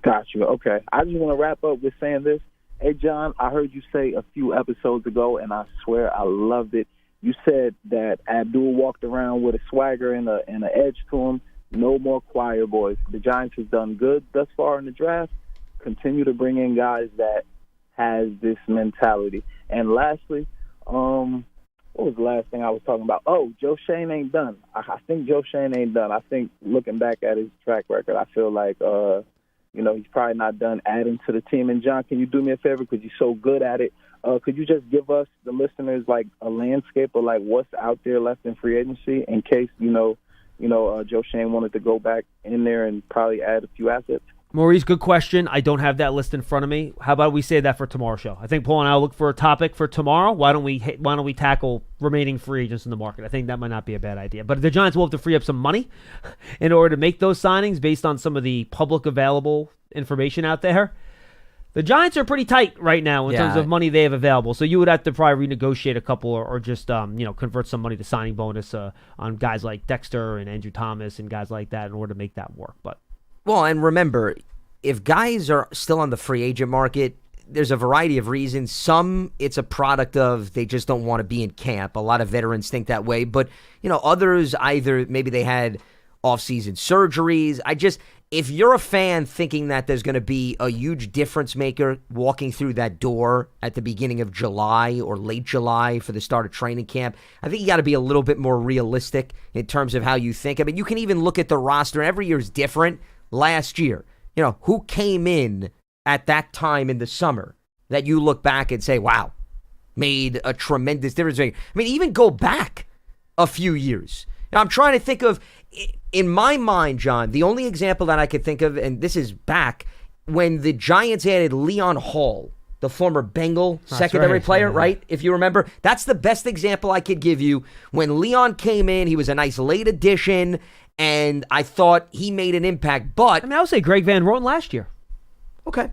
Got you. Okay. I just want to wrap up with saying this. Hey, John, I heard you say a few episodes ago, and I swear I loved it. You said that Abdul walked around with a swagger and an edge to him. No more choir boys. The Giants have done good thus far in the draft. Continue to bring in guys that has this mentality. And lastly, what was the last thing I was talking about? Oh, Joe Shane ain't done. I think Joe Shane ain't done. I think looking back at his track record, I feel like, he's probably not done adding to the team. And, John, can you do me a favor because you're so good at it? Could you just give us, the listeners, like a landscape of like what's out there left in free agency in case, Joe Shane wanted to go back in there and probably add a few assets? Maurice, good question. I don't have that list in front of me. How about we say that for tomorrow's show? I think Paul and I will look for a topic for tomorrow. Why don't we tackle remaining free agents in the market? I think that might not be a bad idea. But the Giants will have to free up some money in order to make those signings based on some of the public available information out there. The Giants are pretty tight right now in terms of money they have available. So you would have to probably renegotiate a couple or just convert some money to signing bonus on guys like Dexter and Andrew Thomas and guys like that in order to make that work. Well, and remember, if guys are still on the free agent market, there's a variety of reasons. Some, it's a product of they just don't want to be in camp. A lot of veterans think that way. But, others, either maybe they had off-season surgeries. If you're a fan thinking that there's going to be a huge difference maker walking through that door at the beginning of July or late July for the start of training camp, I think you got to be a little bit more realistic in terms of how you think. I mean, you can even look at the roster. Every year is different. Last year, who came in at that time in the summer that you look back and say, wow, made a tremendous difference. I mean, even go back a few years. Now, I'm trying to think of, in my mind, John, the only example that I could think of, and this is back, when the Giants added Leon Hall, the former Bengal secondary player, right? If you remember, that's the best example I could give you. When Leon came in, he was a nice late addition, and I thought he made an impact. But I would say Greg Van Roten last year. Okay.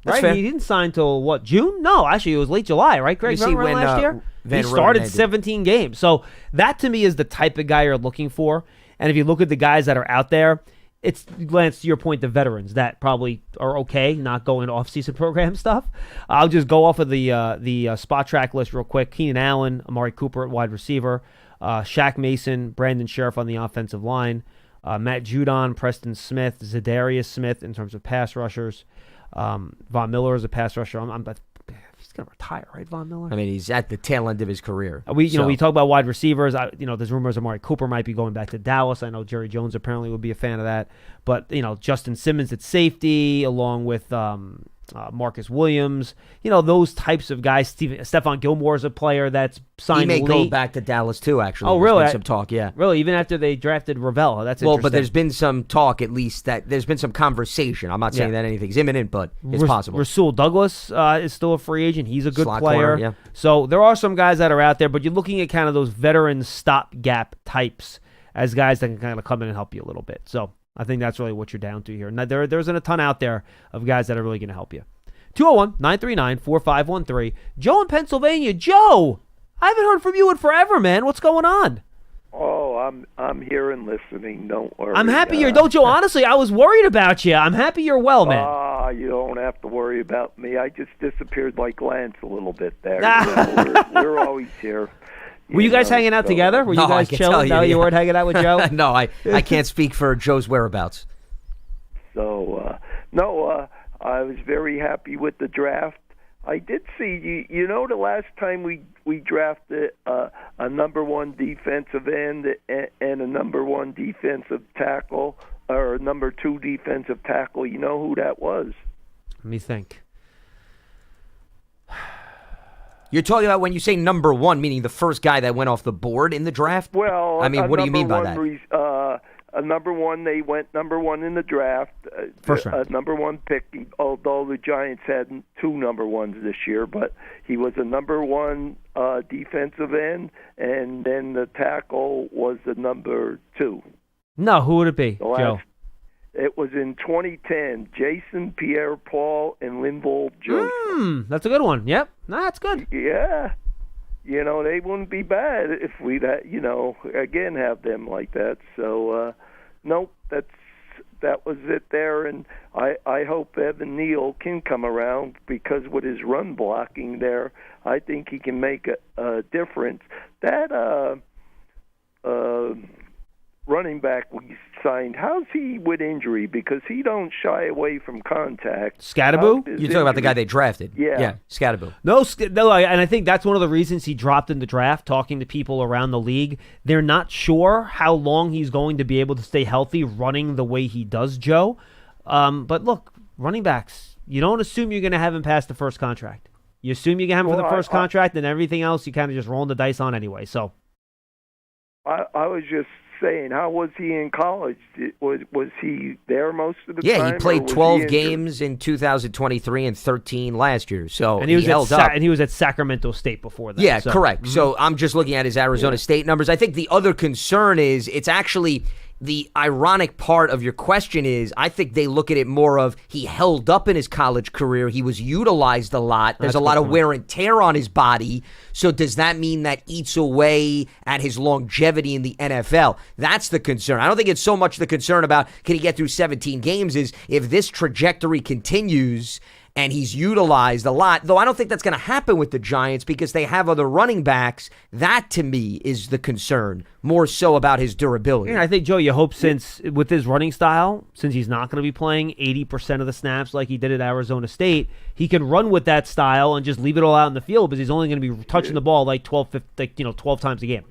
That's fair. He didn't sign till June? No, actually, it was late July, right? Greg Van Roten last year? He started 17 games. So that, to me, is the type of guy you're looking for. And if you look at the guys that are out there, it's, Lance, to your point, the veterans that probably are okay not going to off-season program stuff. I'll just go off of the spot track list real quick. Keenan Allen, Amari Cooper at wide receiver, Shaq Mason, Brandon Sheriff on the offensive line, Matt Judon, Preston Smith, Zadarius Smith in terms of pass rushers. Von Miller is a pass rusher. He's going to retire, right, Von Miller? I mean, he's at the tail end of his career. We talk about wide receivers. There's rumors Amari Cooper might be going back to Dallas. I know Jerry Jones apparently would be a fan of that. But, Justin Simmons at safety, along with Marcus Williams. Those types of guys. Stephon Gilmore is a player that's signed late. He may go back to Dallas, too, actually. Oh, really? There's been some talk, yeah. Really? Even after they drafted Ravel? That's interesting. Well, but there's been some talk, at least, that there's been some conversation. I'm not saying that anything's imminent, but it's possible. Rasul Douglas is still a free agent. He's a good Slot player. corner, yeah. So there are some guys that are out there, but you're looking at kind of those veteran stopgap types as guys that can kind of come in and help you a little bit. So I think that's really what you're down to here. Now, there isn't a ton out there of guys that are really going to help you. 201-939-4513. Joe in Pennsylvania. Joe, I haven't heard from you in forever, man. What's going on? Oh, I'm here and listening. Don't worry. I'm happy you're. No, Joe. Honestly, I was worried about you. I'm happy you're well, man. You don't have to worry about me. I just disappeared like Lance a little bit there. We're always here. Were you guys hanging out together? Were you guys chilling? No, you weren't hanging out with Joe. No, I can't speak for Joe's whereabouts. So I was very happy with the draft. I did see the last time we drafted a number one defensive end and a number one defensive tackle or a number two defensive tackle. You know who that was? Let me think. You're talking about when you say number one, meaning the first guy that went off the board in the draft? Well, I mean, what do you mean by that? A number one, they went number one in the draft. First round. A number one pick, although the Giants had two number ones this year, but he was a number one defensive end, and then the tackle was the number two. No, who would it be, Joe? It was in 2010, Jason Pierre-Paul and Linval Joseph. That's a good one. Yep. No, that's good. Yeah. They wouldn't be bad if we'd, again, have them like that. So, nope, that was it there. And I hope Evan Neal can come around because with his run blocking there, I think he can make a difference. That running back we signed, how's he with injury? Because he don't shy away from contact. Scatterbo? You're talking about the guy they drafted. Yeah, Scatterbo. No, and I think that's one of the reasons he dropped in the draft, talking to people around the league. They're not sure how long he's going to be able to stay healthy running the way he does, Joe. But look, running backs, you don't assume you're going to have him pass the first contract. You assume you get him for the first contract, and everything else you kind of just rolling the dice on anyway. So I was just saying, how was he in college? Was he there most of the time? Yeah, he played 12 games in 2023 and 13 last year. So and he was held up. And he was at Sacramento State before that. Yeah, correct. So I'm just looking at his Arizona State numbers. I think the other concern is it's actually the ironic part of your question is I think they look at it more of he held up in his college career. He was utilized a lot. There's a lot of wear and tear on his body. So does that mean that eats away at his longevity in the NFL? That's the concern. I don't think it's so much the concern about can he get through 17 games is if this trajectory continues and he's utilized a lot, though I don't think that's going to happen with the Giants because they have other running backs. That, to me, is the concern, more so about his durability. Yeah, I think, Joe, you hope since with his running style, since he's not going to be playing 80% of the snaps like he did at Arizona State, he can run with that style and just leave it all out in the field because he's only going to be touching the ball like 12 times a game.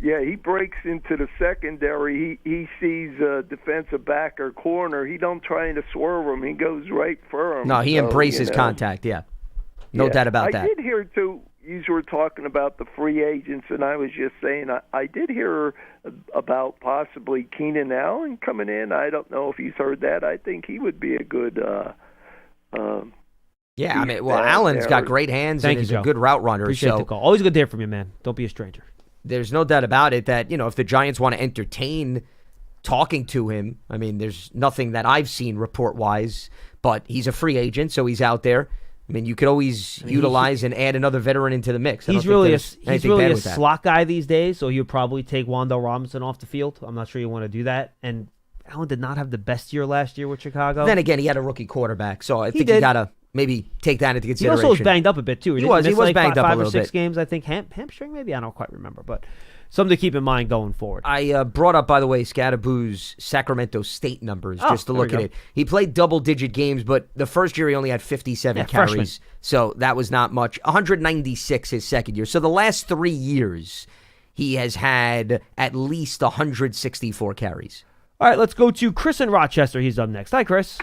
Yeah, he breaks into the secondary. He sees a defensive back or corner. He don't try to swerve him. He goes right for him. No, he embraces contact, No doubt about that. I did hear, too, you were talking about the free agents, and I was just saying I did hear about possibly Keenan Allen coming in. I don't know if he's heard that. I think he would be a good yeah, I mean, well, Allen's got great hands and is a good route runner. Appreciate the call. Always good to hear from you, man. Don't be a stranger. There's no doubt about it that, if the Giants want to entertain talking to him, I mean, there's nothing that I've seen report-wise, but he's a free agent, so he's out there. I mean, you could always utilize and add another veteran into the mix. He's really a slot guy these days, so he would probably take Wandale Robinson off the field. I'm not sure you want to do that. And Allen did not have the best year last year with Chicago. Then again, he had a rookie quarterback, so I think you got to maybe take that into consideration. He also was banged up a bit, too. He was banged up a little bit. 5 or 6 games, I think. Hamstring, maybe? I don't quite remember. But something to keep in mind going forward. I brought up, by the way, Scadaboo's Sacramento State numbers just to look at it. He played double-digit games, but the first year he only had 57 carries. Freshman. So that was not much. 196 his second year. So the last 3 years, he has had at least 164 carries. All right, let's go to Chris in Rochester. He's up next. Hi, Chris.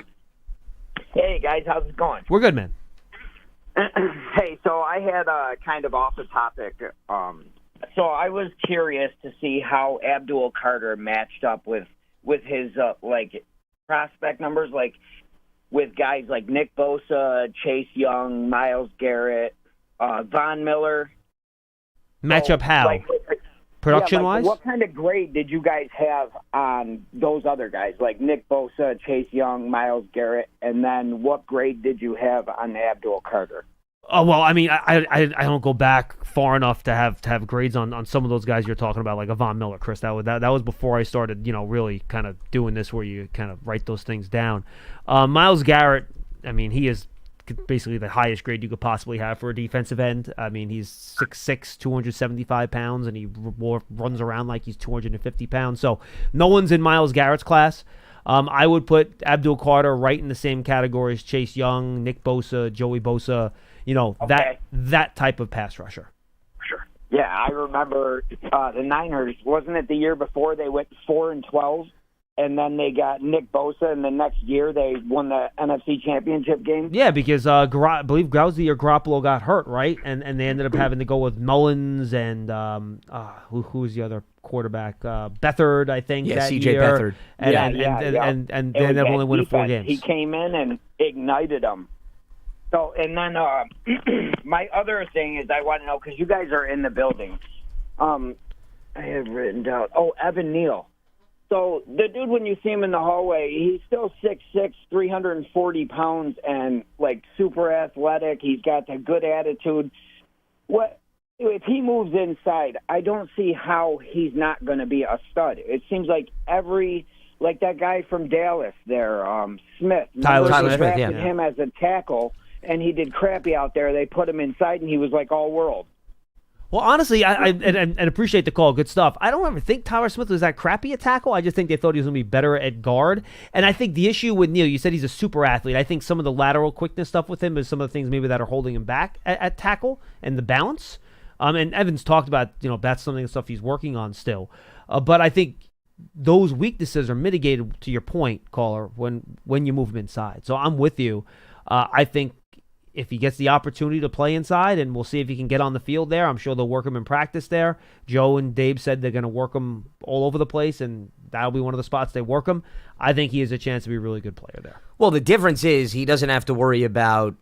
Hey, guys. How's it going? We're good, man. Hey, so I had kind of off the topic. So I was curious to see how Abdul Carter matched up with his prospect numbers, like with guys like Nick Bosa, Chase Young, Myles Garrett, Von Miller. Match up how? Production-wise? What kind of grade did you guys have on those other guys, like Nick Bosa, Chase Young, Myles Garrett, and then what grade did you have on Abdul Carter? Oh, well, I mean, I don't go back far enough to have grades on some of those guys you're talking about, like a Von Miller, Chris. That was before I started, really kind of doing this where you kind of write those things down. Myles Garrett, I mean, he is basically the highest grade you could possibly have for a defensive end. I mean, he's 6'6", 275 pounds, and he runs around like he's 250 pounds. So no one's in Myles Garrett's class. I would put Abdul Carter right in the same category as Chase Young, Nick Bosa, Joey Bosa, that type of pass rusher. Sure. Yeah, I remember the Niners, wasn't it the year before they went 4-12? And then they got Nick Bosa, and the next year they won the NFC Championship game. Yeah, because I believe that was the year Garoppolo got hurt, right? And they ended up having to go with Mullins and who was the other quarterback? Beathard, I think. Yeah, that C.J. year. Beathard. And they ended up only winning 4 games. He came in and ignited them. So, and then my other thing is I want to know, because you guys are in the building. I have written down. Evan Neal. So the dude, when you see him in the hallway, he's still 6'6", 340 pounds, and super athletic. He's got a good attitude. What if he moves inside? I don't see how he's not going to be a stud. It seems like that guy from Dallas there, Smith. Tyler Smith, Smith, drafted him as a tackle, and he did crappy out there. They put him inside, and he was all world. Well, honestly, I appreciate the call. Good stuff. I don't ever think Tyler Smith was that crappy at tackle. I just think they thought he was going to be better at guard. And I think the issue with Neal, you said he's a super athlete. I think some of the lateral quickness stuff with him is some of the things maybe that are holding him back at tackle and the balance. And Evans talked about, that's some of the stuff he's working on still. But I think those weaknesses are mitigated, to your point, caller, when you move him inside. So I'm with you. I think if he gets the opportunity to play inside, and we'll see if he can get on the field there. I'm sure they'll work him in practice there. Joe and Dave said they're going to work him all over the place, and that'll be one of the spots they work him. I think he has a chance to be a really good player there. Well, the difference is he doesn't have to worry about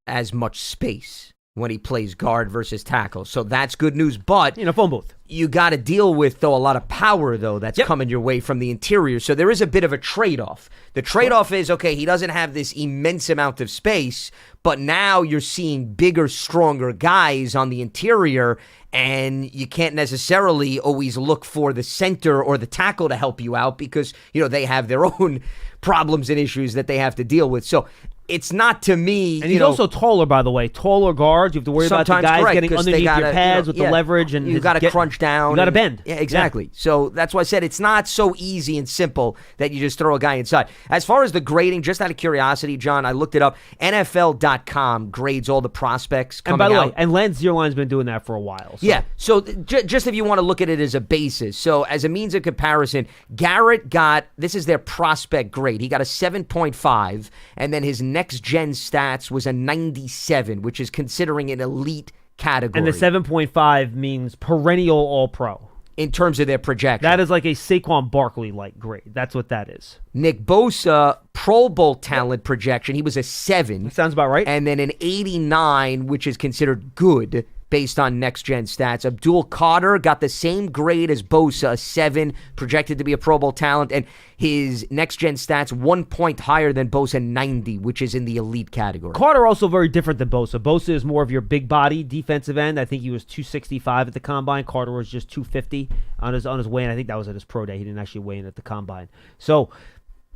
as much space when he plays guard versus tackle. So that's good news. But phone booth. You got to deal with, though, a lot of power, though, that's coming your way from the interior. So there is a bit of a trade-off. The trade-off is, okay, he doesn't have this immense amount of space, but now you're seeing bigger, stronger guys on the interior, and you can't necessarily always look for the center or the tackle to help you out because, they have their own problems and issues that they have to deal with. So it's not, to me, and he's also taller, by the way. Taller guards. You have to worry about the guys getting underneath your pads with the leverage, and you got to crunch down. You got to bend. Yeah, exactly. Yeah. So that's why I said it's not so easy and simple that you just throw a guy inside. As far as the grading, just out of curiosity, John, I looked it up. NFL.com grades all the prospects coming out. And by the way, and Lance Zierlein's been doing that for a while. So. Yeah. So just if you want to look at it as a basis, so as a means of comparison, Garrett this is their prospect grade. He got a 7.5, and then his next gen stats was a 97, which is considering an elite category. And the 7.5 means perennial All-Pro. In terms of their projection. That is like a Saquon Barkley-like grade. That's what that is. Nick Bosa, Pro Bowl talent projection, he was a 7. That sounds about right. And then an 89, which is considered good based on next-gen stats. Abdul Carter got the same grade as Bosa, a 7, projected to be a Pro Bowl talent, and his next-gen stats 1 point higher than Bosa, 90, which is in the elite category. Carter also very different than Bosa. Bosa is more of your big-body defensive end. I think he was 265 at the Combine. Carter was just 250 on his weigh-in. I think that was at his pro day. He didn't actually weigh in at the Combine. So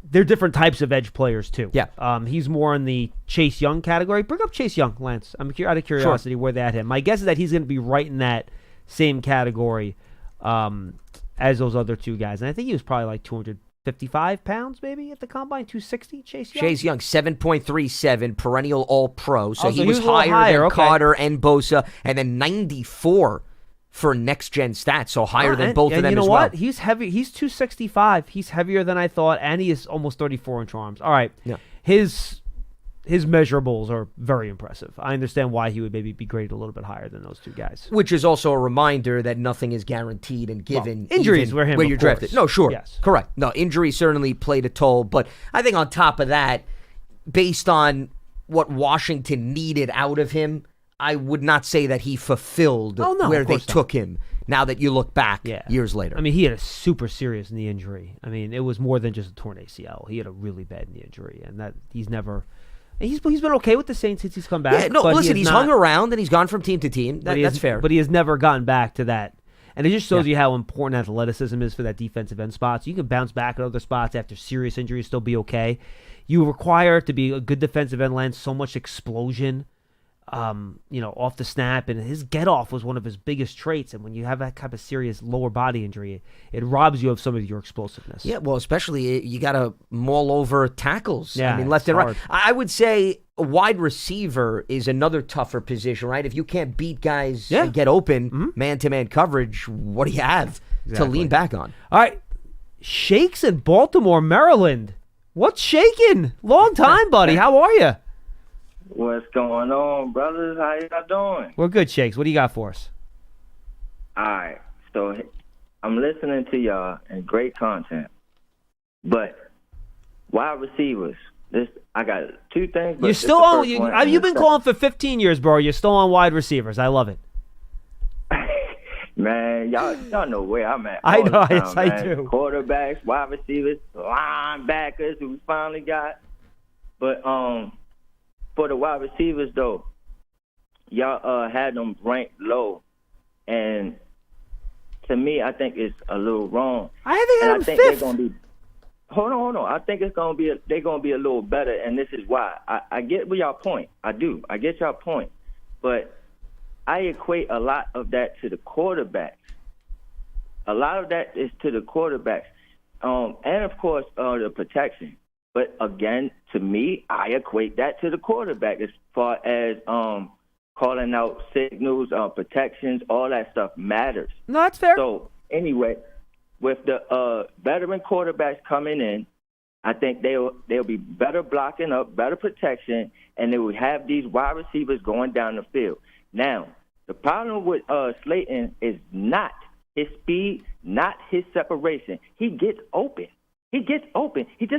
they're different types of edge players, too. Yeah. He's more in the Chase Young category. Bring up Chase Young, Lance. I'm out of curiosity where they at him. My guess is that he's going to be right in that same category as those other two guys. And I think he was probably like 255 pounds maybe at the combine, 260, Chase Young? Chase Young, 7.37, perennial All-Pro. So he was a little higher than okay. Carter and Bosa, and then 94 for next-gen stats, so higher than both of them as well. You know what? He's heavy. He's 265. He's heavier than I thought, and he is almost 34-inch arms. All right. Yeah. His measurables are very impressive. I understand why he would maybe be graded a little bit higher than those two guys. Which is also a reminder that nothing is guaranteed and given. Well, injuries were him, where you're drafted. No, sure. Yes. Correct. No, injuries certainly played a toll. But I think on top of that, based on what Washington needed out of him, I would not say that he fulfilled where they took him. Now that you look back years later. I mean, he had a super serious knee injury. I mean, it was more than just a torn ACL. He had a really bad knee injury, and that he's never. He's been okay with the Saints since he's come back. Yeah, no, listen, he's hung around and he's gone from team to team. That's fair. But he has never gotten back to that. And it just shows you how important athleticism is for that defensive end spot. So you can bounce back at other spots after serious injuries, still be okay. You require to be a good defensive end, Lance, so much explosion, off the snap. And his get-off was one of his biggest traits. And when you have that type of serious lower body injury, it robs you of some of your explosiveness. Yeah, well, especially you got to maul over tackles. Yeah, I mean, left and right. hard. I would say a wide receiver is another tougher position, right? If you can't beat guys and get open, man-to-man coverage, what do you have to lean back on? All right. Shakes in Baltimore, Maryland. What's shaking? Long time, buddy. How are you? What's going on, brothers? How y'all doing? We're good, Shakes. What do you got for us? All right. So I'm listening to y'all and great content. But wide receivers, I got two things. But You're still on. You've been calling for 15 years, bro. You're still on wide receivers. I love it. Man, y'all know where I'm at. I know. Yes, I do. Quarterbacks, wide receivers, linebackers who we finally got. But for the wide receivers, though, y'all had them ranked low. And to me, I think it's a little wrong. I think they're going to be. Hold on. I think they're going to be a little better, and this is why. I get y'all point. I do. I get y'all point. But I equate a lot of that to the quarterbacks. A lot of that is to the quarterbacks. And, of course, the protection. But, again, to me, I equate that to the quarterback as far as calling out signals, protections, all that stuff matters. No, that's fair. So, anyway, with the veteran quarterbacks coming in, I think they'll be better blocking up, better protection, and they will have these wide receivers going down the field. Now, the problem with Slayton is not his speed, not his separation. He gets open. He just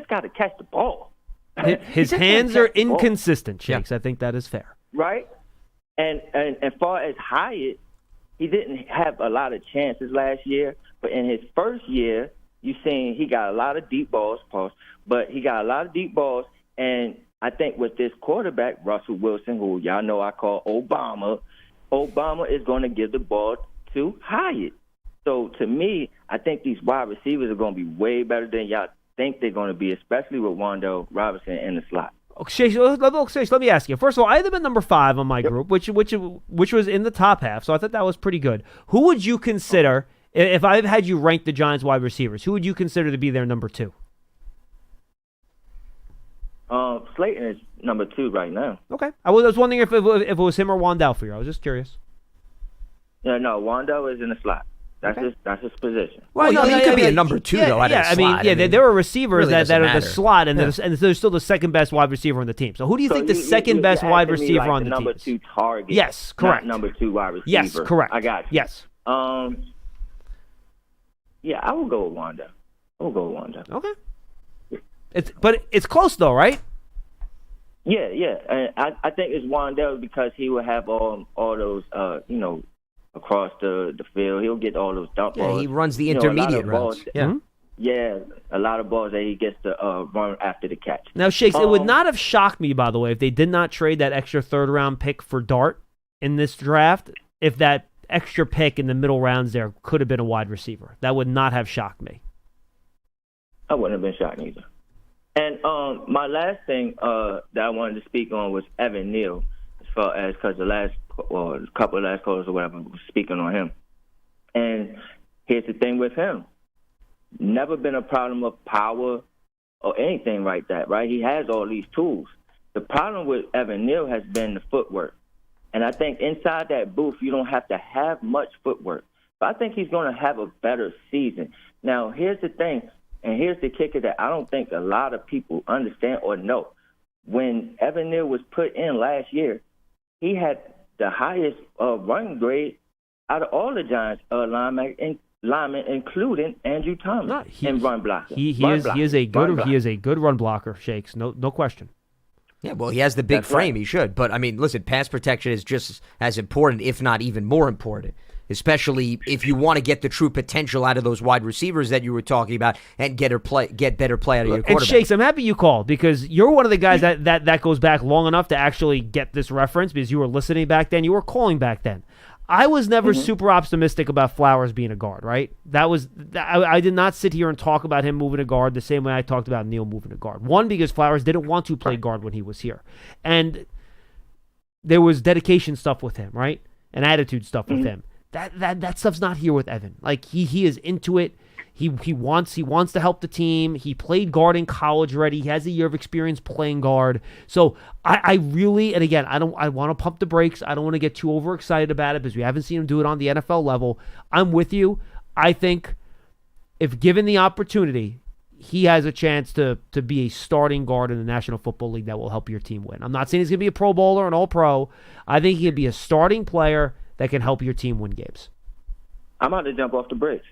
got to catch the ball. His hands are inconsistent, Shakes. I think that is fair. Right? And as far as Hyatt, he didn't have a lot of chances last year, but in his first year, you seen he got a lot of deep balls, but he got a lot of deep balls, and I think with this quarterback, Russell Wilson, who y'all know I call Obama is going to give the ball to Hyatt. So to me, I think these wide receivers are going to be way better than y'all think they're going to be, especially with Wando Robinson in the slot. Okay, let me ask you. First of all, I had them at number 5 on my group, which was in the top half, so I thought that was pretty good. Who would you consider, if I had you rank the Giants wide receivers, who would you consider to be their number 2? Slayton is number 2 right now. Okay. I was wondering if it was him or Wandell for you. I was just curious. Yeah, no, Wandell is in the slot. That's his position. Well, he could be a number 2 though. There are receivers really that are the slot, and they're still the second best wide receiver on the team. So who do you think the second best wide receiver on the team is? Number 2 target. Yes, correct. Not number 2 wide receiver. Yes, correct. I got you. Yes. Yeah, I will go with Wanda. Okay. It's close though, right? Yeah. And I think it's Wandell because he will have all those, across the field. He'll get all those dump balls. Yeah, he runs the intermediate routes. Yeah, a lot of balls that he gets to run after the catch. Now, Shakes, it would not have shocked me, by the way, if they did not trade that extra third-round pick for Dart in this draft, if that extra pick in the middle rounds there could have been a wide receiver. That would not have shocked me. I wouldn't have been shocked either. And my last thing that I wanted to speak on was Evan Neal, as far as because a couple of last callers or whatever was speaking on him. And here's the thing with him. Never been a problem of power or anything like that, right? He has all these tools. The problem with Evan Neal has been the footwork. And I think inside that booth, you don't have to have much footwork. But I think he's going to have a better season. Now, here's the thing, and here's the kicker that I don't think a lot of people understand or know. When Evan Neal was put in last year, he had the highest run grade out of all the Giants linemen, including Andrew Thomas, and run blocker. He is a good run blocker, Shakes. No question. Yeah, well, he has the big frame. Right. He should. But, I mean, listen, pass protection is just as important, if not even more important, especially if you want to get the true potential out of those wide receivers that you were talking about and get better play out of your quarterback. And, Shakes, I'm happy you called because you're one of the guys that goes back long enough to actually get this reference because you were listening back then. You were calling back then. I was never super optimistic about Flowers being a guard, right? I did not sit here and talk about him moving a guard the same way I talked about Neal moving a guard. One, because Flowers didn't want to play guard when he was here. And there was dedication stuff with him, right? And attitude stuff with him. That stuff's not here with Evan. Like, he is into it. He wants to help the team. He played guard in college already. He has a year of experience playing guard. So I really, and again, I want to pump the brakes. I don't want to get too overexcited about it because we haven't seen him do it on the NFL level. I'm with you. I think if given the opportunity, he has a chance to be a starting guard in the National Football League that will help your team win. I'm not saying he's going to be a Pro Bowler, an All-Pro. I think he can be a starting player that can help your team win games. I'm about to jump off the bridge.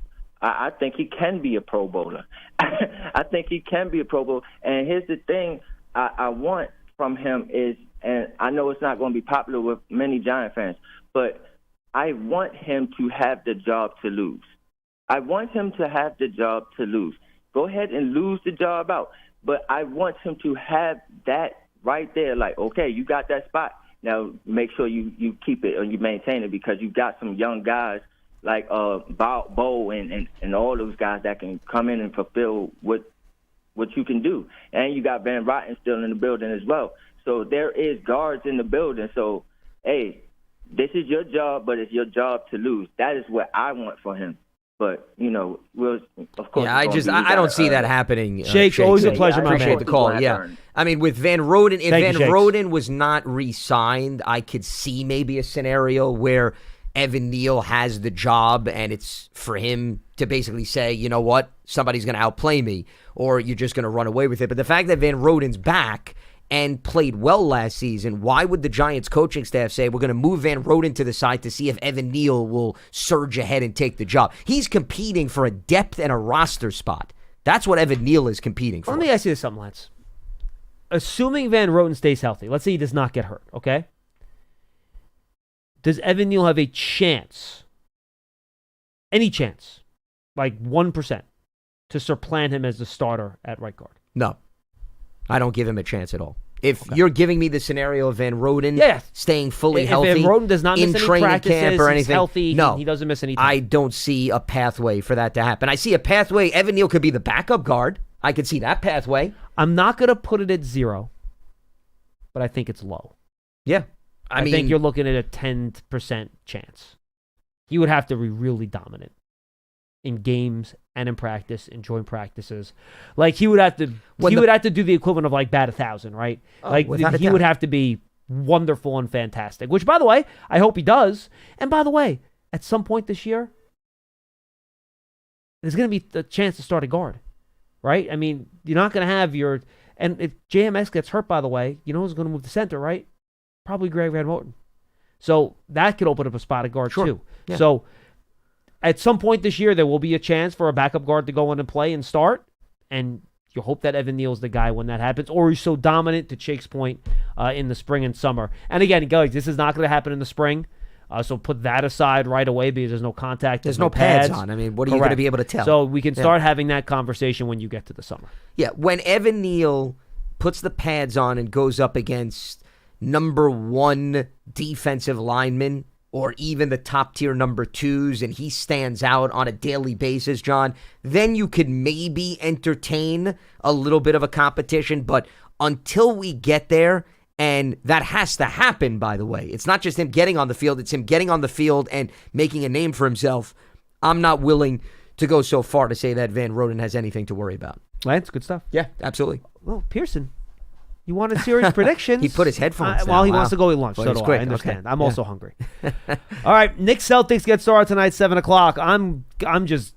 I think he can be a Pro Bowler. I think he can be a Pro Bowler. And here's the thing I want from him is, and I know it's not going to be popular with many Giant fans, but I want him to have the job to lose. I want him to have the job to lose. Go ahead and lose the job out. But I want him to have that right there, like, okay, you got that spot. Now make sure you keep it or you maintain it because you got some young guys like Bo and all those guys that can come in and fulfill what you can do. And you got Van Rotten still in the building as well. So there is guards in the building. So, hey, this is your job, but it's your job to lose. That is what I want for him. But, we'll, of course. Yeah, I don't see that happening. Shakes, always a pleasure, I appreciate the call. Yeah. I mean, with Van Roden, if Van Roden was not re-signed, I could see maybe a scenario where Evan Neal has the job and it's for him to basically say, you know what, somebody's going to outplay me or you're just going to run away with it. But the fact that Van Roden's back and played well last season, why would the Giants coaching staff say we're going to move Van Roden to the side to see if Evan Neal will surge ahead and take the job? He's competing for a depth and a roster spot. That's what Evan Neal is competing for. Let me ask you this something, Lance. Assuming Van Roden stays healthy, let's say he does not get hurt, okay? Does Evan Neal have a chance, any chance, like 1%, to supplant him as the starter at right guard? No. I don't give him a chance at all. If you're giving me the scenario of Van Roden staying fully healthy, if Van Roden does not miss in any training practices, camp or anything, he's healthy, no, he doesn't miss any time. I don't see a pathway for that to happen. I see a pathway. Evan Neal could be the backup guard. I could see that pathway. I'm not going to put it at 0, but I think it's low. Yeah. I think you're looking at a 10% chance. He would have to be really dominant in games and in practice, in joint practices. Like he would have to do the equivalent of like bat 1,000, right? He would have to be wonderful and fantastic, which by the way, I hope he does. And by the way, at some point this year, there's going to be the chance to start a guard, right? I mean, you're not going to have and if JMS gets hurt, by the way, you know who's going to move to center, right? Probably Greg Van Roten. So that could open up a spot at guard too. Yeah. So at some point this year, there will be a chance for a backup guard to go in and play and start. And you hope that Evan Neal's the guy when that happens. Or he's so dominant, to Shake's point, in the spring and summer. And again, guys, this is not going to happen in the spring. So put that aside right away because there's no contact. There's no pads on. I mean, what are you going to be able to tell? So we can start having that conversation when you get to the summer. Yeah, when Evan Neal puts the pads on and goes up against number 1 defensive lineman or even the top-tier number 2s, and he stands out on a daily basis, John, then you could maybe entertain a little bit of a competition. But until we get there, and that has to happen, by the way. It's not just him getting on the field. It's him getting on the field and making a name for himself. I'm not willing to go so far to say that Van Roden has anything to worry about. Lance, good stuff. Yeah, absolutely. Well, Pearson, you wanted serious predictions. He put his headphones down. Well, he wants to go eat lunch. Well, so he's do quick. I understand. Okay. I'm also hungry. All right, Knicks Celtics get started tonight, 7 o'clock. I'm just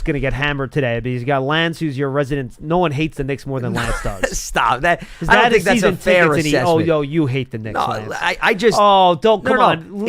going to get hammered today because you got Lance, who's your resident. No one hates the Knicks more than Lance does. Stop that. I don't think that's a fair assessment. You hate the Knicks, No, Lance. I just. Oh, don't come no. on.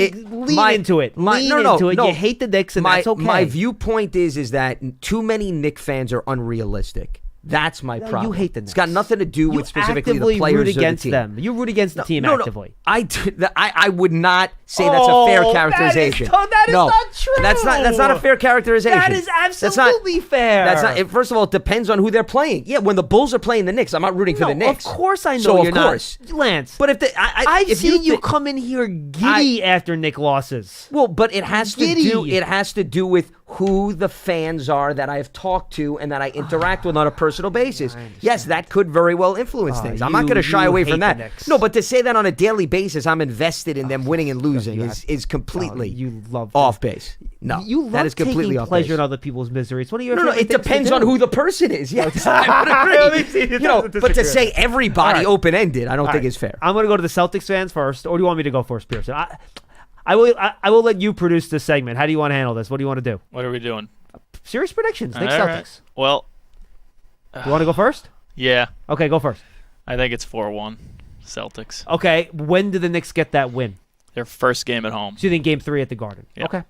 Lean into it. Lean into it. You hate the Knicks, and that's okay. My viewpoint is that too many Knicks fans are unrealistic. That's my problem. You hate the Knicks. It's got nothing to do with specifically the players root against of the team. them. You root against the team actively. I would not say that's a fair characterization. That is not true. That's not a fair characterization. That is absolutely fair. That's not. First of all, it depends on who they're playing. Yeah, when the Bulls are playing the Knicks, I'm not rooting for the Knicks. Of course I know so you're not, Lance. But if I've seen you come in here giddy after Knick losses. Well, but it has to do with who the fans are that I've talked to and that I interact with on a personal basis. Yes, that could very well influence things. I'm not going to shy away from that. No, but to say that on a daily basis, I'm invested in them winning and losing is completely off base. No, you love that is completely off pleasure base. in other people's misery. It's one of your No, it depends on who the person is. Yes, I would agree. But to say everybody open-ended, I don't think is fair. I'm going to go to the Celtics fans first, or do you want me to go first, Pearson? I will let you produce this segment. How do you want to handle this? What do you want to do? What are we doing? Serious predictions. Knicks All Celtics. right. Well, you want to go first? Yeah. Okay, go first. I think it's 4-1 Celtics. Okay, when do the Knicks get that win? Their first game at home. So you think Game 3 at the Garden? Yeah. Okay.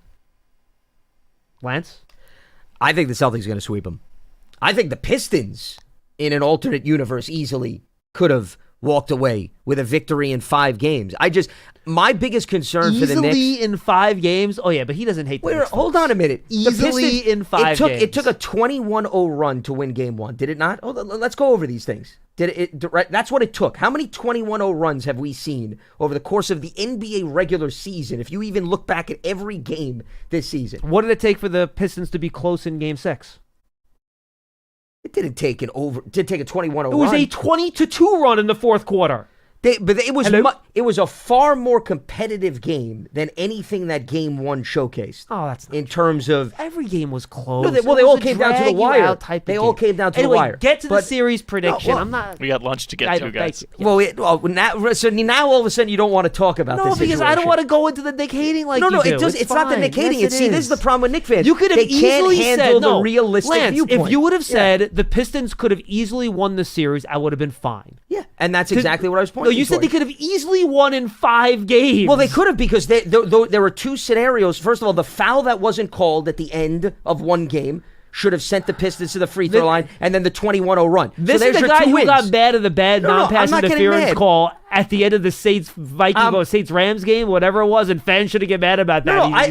Lance? I think the Celtics are going to sweep them. I think the Pistons, in an alternate universe, easily could have walked away with a victory in 5 games. My biggest concern for the Knicks... Easily in 5 games? Oh, yeah, but he doesn't hate the Knicks. Hold on a minute. Easily in 5 games. It took a 21-0 run to win Game 1, did it not? Oh, let's go over these things. That's what it took. How many 21-0 runs have we seen over the course of the NBA regular season, if you even look back at every game this season? What did it take for the Pistons to be close in Game 6? It didn't take a 21-0 run. It was a 20-2 run in the fourth quarter. It was a far more competitive game than anything that Game 1 showcased. Oh, that's not in terms of every game was close. No, they all came down to the wire. They all came down to the wire. Get to the series prediction. We got lunch to get to, guys. Now all of a sudden you don't want to talk about this. No, because I don't want to go into the Knick hating like you do. It's not the Knick hating. See, this is the problem with Knick fans. You could have easily handle said the realistic Lance, viewpoint. if you would have said the Pistons could have easily won the series, I would have been fine. Yeah, and that's exactly what I was pointing to. No, you said they could have easily won in 5 games. Well, they could have because there were 2 scenarios. First of all, the foul that wasn't called at the end of one game should have sent the Pistons to the free throw line, and then the 21-0 run. This is the guy who got mad of the bad non-pass interference call at the end of the Saints-Rams game, whatever it was, and fans shouldn't get mad about that. I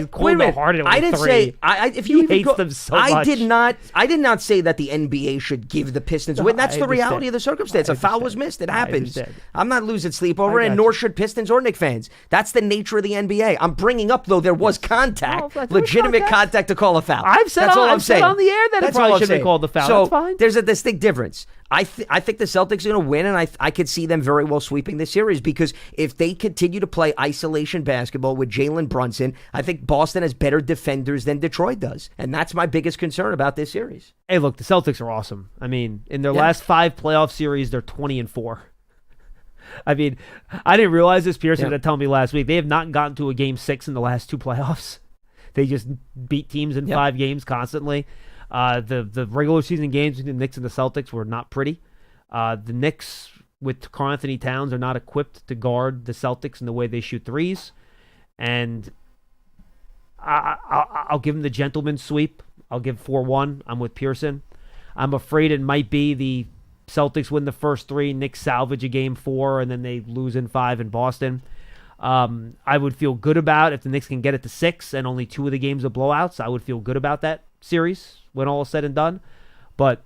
didn't say he hates them so much. I did not say that the NBA should give the Pistons win. That's the reality of the circumstance. A foul was missed. It happens. I'm not losing sleep over it, and nor should Pistons or Knicks fans. That's the nature of the NBA. I'm bringing up, though, there was contact, legitimate contact to call a foul. I've said on the air that it probably shouldn't have called the foul. So that's fine. There's a distinct difference. I think the Celtics are going to win, and I could see them very well sweeping this series because if they continue to play isolation basketball with Jalen Brunson, I think Boston has better defenders than Detroit does, and that's my biggest concern about this series. Hey, look, the Celtics are awesome. I mean, in their last 5 playoff series, they're 20-4. I mean, I didn't realize this. Pearson had told me last week. They have not gotten to a Game 6 in the last 2 playoffs. They just beat teams in 5 games constantly. The regular season games between the Knicks and the Celtics were not pretty. The Knicks with Karl Anthony Towns are not equipped to guard the Celtics in the way they shoot threes. And I'll give them the gentleman's sweep. I'll give 4-1. I'm with Pearson. I'm afraid it might be the Celtics win the first 3, Knicks salvage a Game 4, and then they lose in 5 in Boston. I would feel good about if the Knicks can get it to 6 and only 2 of the games are blowouts. I would feel good about that series when all is said and done. But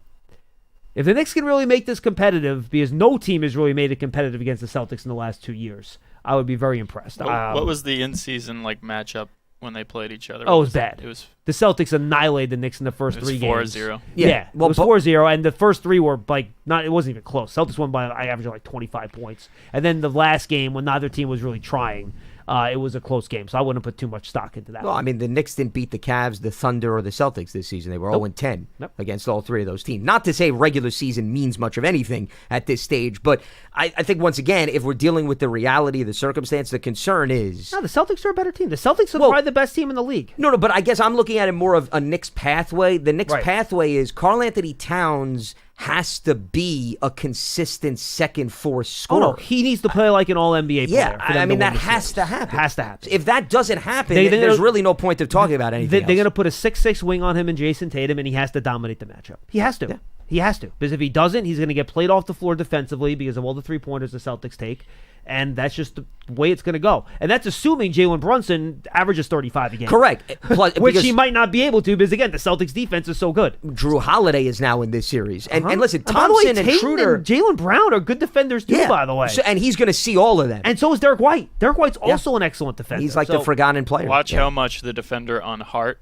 if the Knicks can really make this competitive, because no team has really made it competitive against the Celtics in the last 2 years, I would be very impressed. What was the in-season matchup when they played each other? Oh, it was bad. The Celtics annihilated the Knicks in the first 3 games. 4-0. Yeah, it was 4-0, and the first 3 were it wasn't even close. Celtics won by I averaged 25 points. And then the last game, when neither team was really trying, it was a close game. So I wouldn't put too much stock into that. Well, I mean, the Knicks didn't beat the Cavs, the Thunder, or the Celtics this season. They were 0-10 against all three of those teams. Not to say regular season means much of anything at this stage, but I think, once again, if we're dealing with the reality of the circumstance, the concern is... No, the Celtics are a better team. The Celtics are probably the best team in the league. No, but I guess I'm looking at it more of a Knicks pathway. The Knicks pathway is Karl Anthony Towns has to be a consistent second force scorer. Oh, no, he needs to play like an all-NBA player. Yeah, I mean, that has to happen. Has to happen. If that doesn't happen, there's really no point of talking about anything else. They're going to put a 6'6" wing on him and Jason Tatum, and he has to dominate the matchup. He has to. Yeah. He has to. Because if he doesn't, he's going to get played off the floor defensively because of all the three-pointers the Celtics take. And that's just the way it's going to go. And that's assuming Jalen Brunson averages 35 a game. Correct. Plus, which he might not be able to because, again, the Celtics defense is so good. Drew Holiday is now in this series. And listen, and Thompson and Schroeder... and Jalen Brown are good defenders too, by the way. So, and he's going to see all of them. And so is Derek White. Derek White's also an excellent defender. He's like the forgotten player. Watch how much the defender on Hart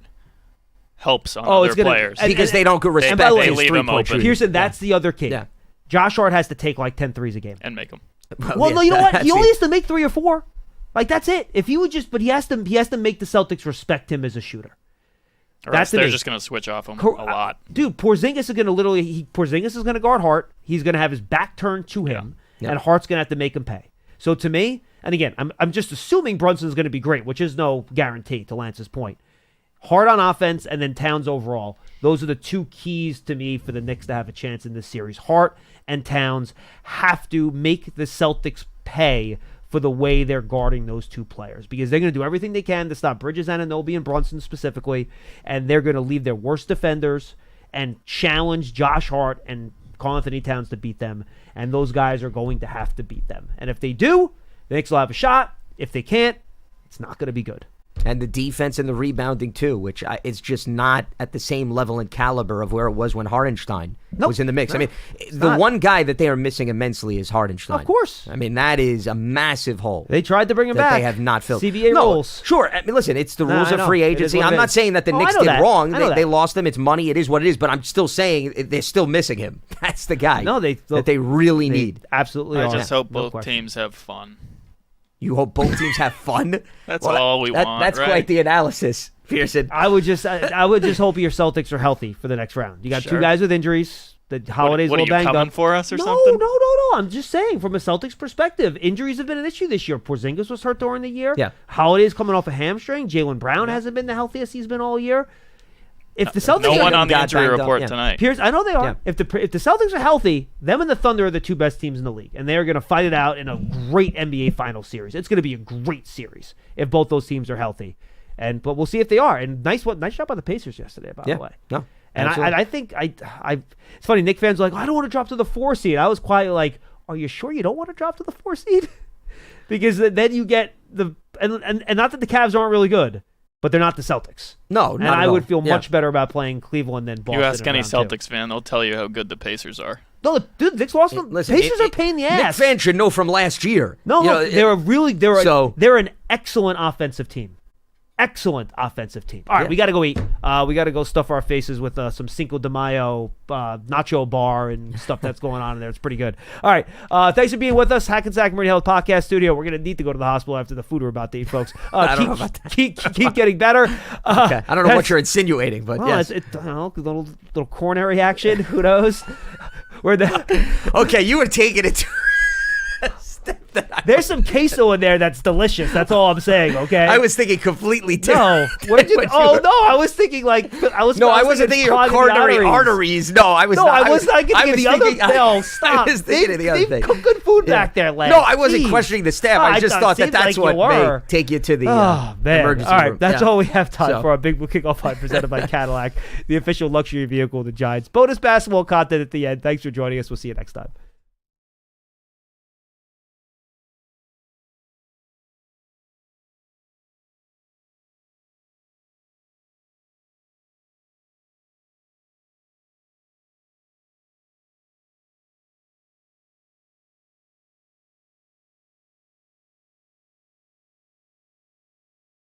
helps on other players. Because they don't respect they his leave him open. Pearson, that's the other key. Yeah. Josh Hart has to take like 10 threes a game. And make them. Well, no, you know what? He only has to make 3 or 4. Like, that's it. If he would just, but he has to make the Celtics respect him as a shooter. Or else they're just going to switch off him a lot. Dude, Porzingis is going to Porzingis is going to guard Hart. He's going to have his back turned to him, and Hart's going to have to make him pay. So to me, and again, I'm just assuming Brunson's going to be great, which is no guarantee, to Lance's point. Hart on offense and then Towns overall. Those are the two keys to me for the Knicks to have a chance in this series. Hart and Towns have to make the Celtics pay for the way they're guarding those two players because they're going to do everything they can to stop Bridges, Anunoby, and Brunson specifically, and they're going to leave their worst defenders and challenge Josh Hart and Karl Anthony Towns to beat them, and those guys are going to have to beat them. And if they do, the Knicks will have a shot. If they can't, it's not going to be good. And the defense and the rebounding, too, which is just not at the same level and caliber of where it was when Hartenstein was in the mix. I mean, the one guy that they are missing immensely is Hartenstein. Of course. I mean, that is a massive hole. They tried to bring him that back. They have not filled. CBA rules. Sure. I mean, listen, it's the rules of free agency. I'm not saying that the Knicks did wrong. They lost him. It's money. It is what it is. But I'm still saying they're still missing him. That's the guy that they really need. Absolutely I just hope both teams have fun. You hope both teams have fun? That's all we want. That's quite the analysis, Pearson. I would just hope your Celtics are healthy for the next round. You got two guys with injuries. The Holiday's a little banged up. What are you coming for us or something? No. I'm just saying, from a Celtics perspective, injuries have been an issue this year. Porzingis was hurt during the year. Yeah. Holiday's coming off a hamstring. Jalen Brown hasn't been the healthiest he's been all year. If the Celtics no one on the injury report tonight. Pierce, I know they are. Yeah. If the Celtics are healthy, them and the Thunder are the two best teams in the league, and they are going to fight it out in a great NBA Finals series. It's going to be a great series if both those teams are healthy, but we'll see if they are. And nice job by the Pacers yesterday, by the way. No, and I think it's funny. Knicks fans are like, I don't want to drop to the 4 seed. I was quietly like, are you sure you don't want to drop to the 4 seed? Because then you get and not that the Cavs aren't really good. But they're not the Celtics. No, and I would feel much better about playing Cleveland than Boston. You ask any Celtics fan, they'll tell you how good the Pacers are. No, dude, Knicks lost them. Pacers are a pain in the ass. Knicks fans should know from last year. No, they're an excellent offensive team. Excellent offensive team. All right, we got to go eat. We got to go stuff our faces with some Cinco de Mayo nacho bar and stuff that's going on in there. It's pretty good. All right, thanks for being with us. Hackensack Meridian Health Podcast Studio. We're going to need to go to the hospital after the food we're about to eat, folks. I don't know about that. Keep getting better. Okay. I don't know what you're insinuating, but yes. It's little coronary action. Who knows? Okay, you were taking it to... There's some queso in there that's delicious. That's all I'm saying. Okay. I was thinking completely different. No. What did you? I was thinking I wasn't thinking of coronary arteries. No, I was. No, not, I was not thinking the other. No, stop. I was thinking of the other thing. They've cooked good food back there, Lance. No, I wasn't questioning the staff. I just thought that's what may take you to the emergency room. All right, that's all we have time for our Big Blue Kickoff Line presented by Cadillac, the official luxury vehicle of the Giants. Bonus basketball content at the end. Thanks for joining us. We'll see you next time.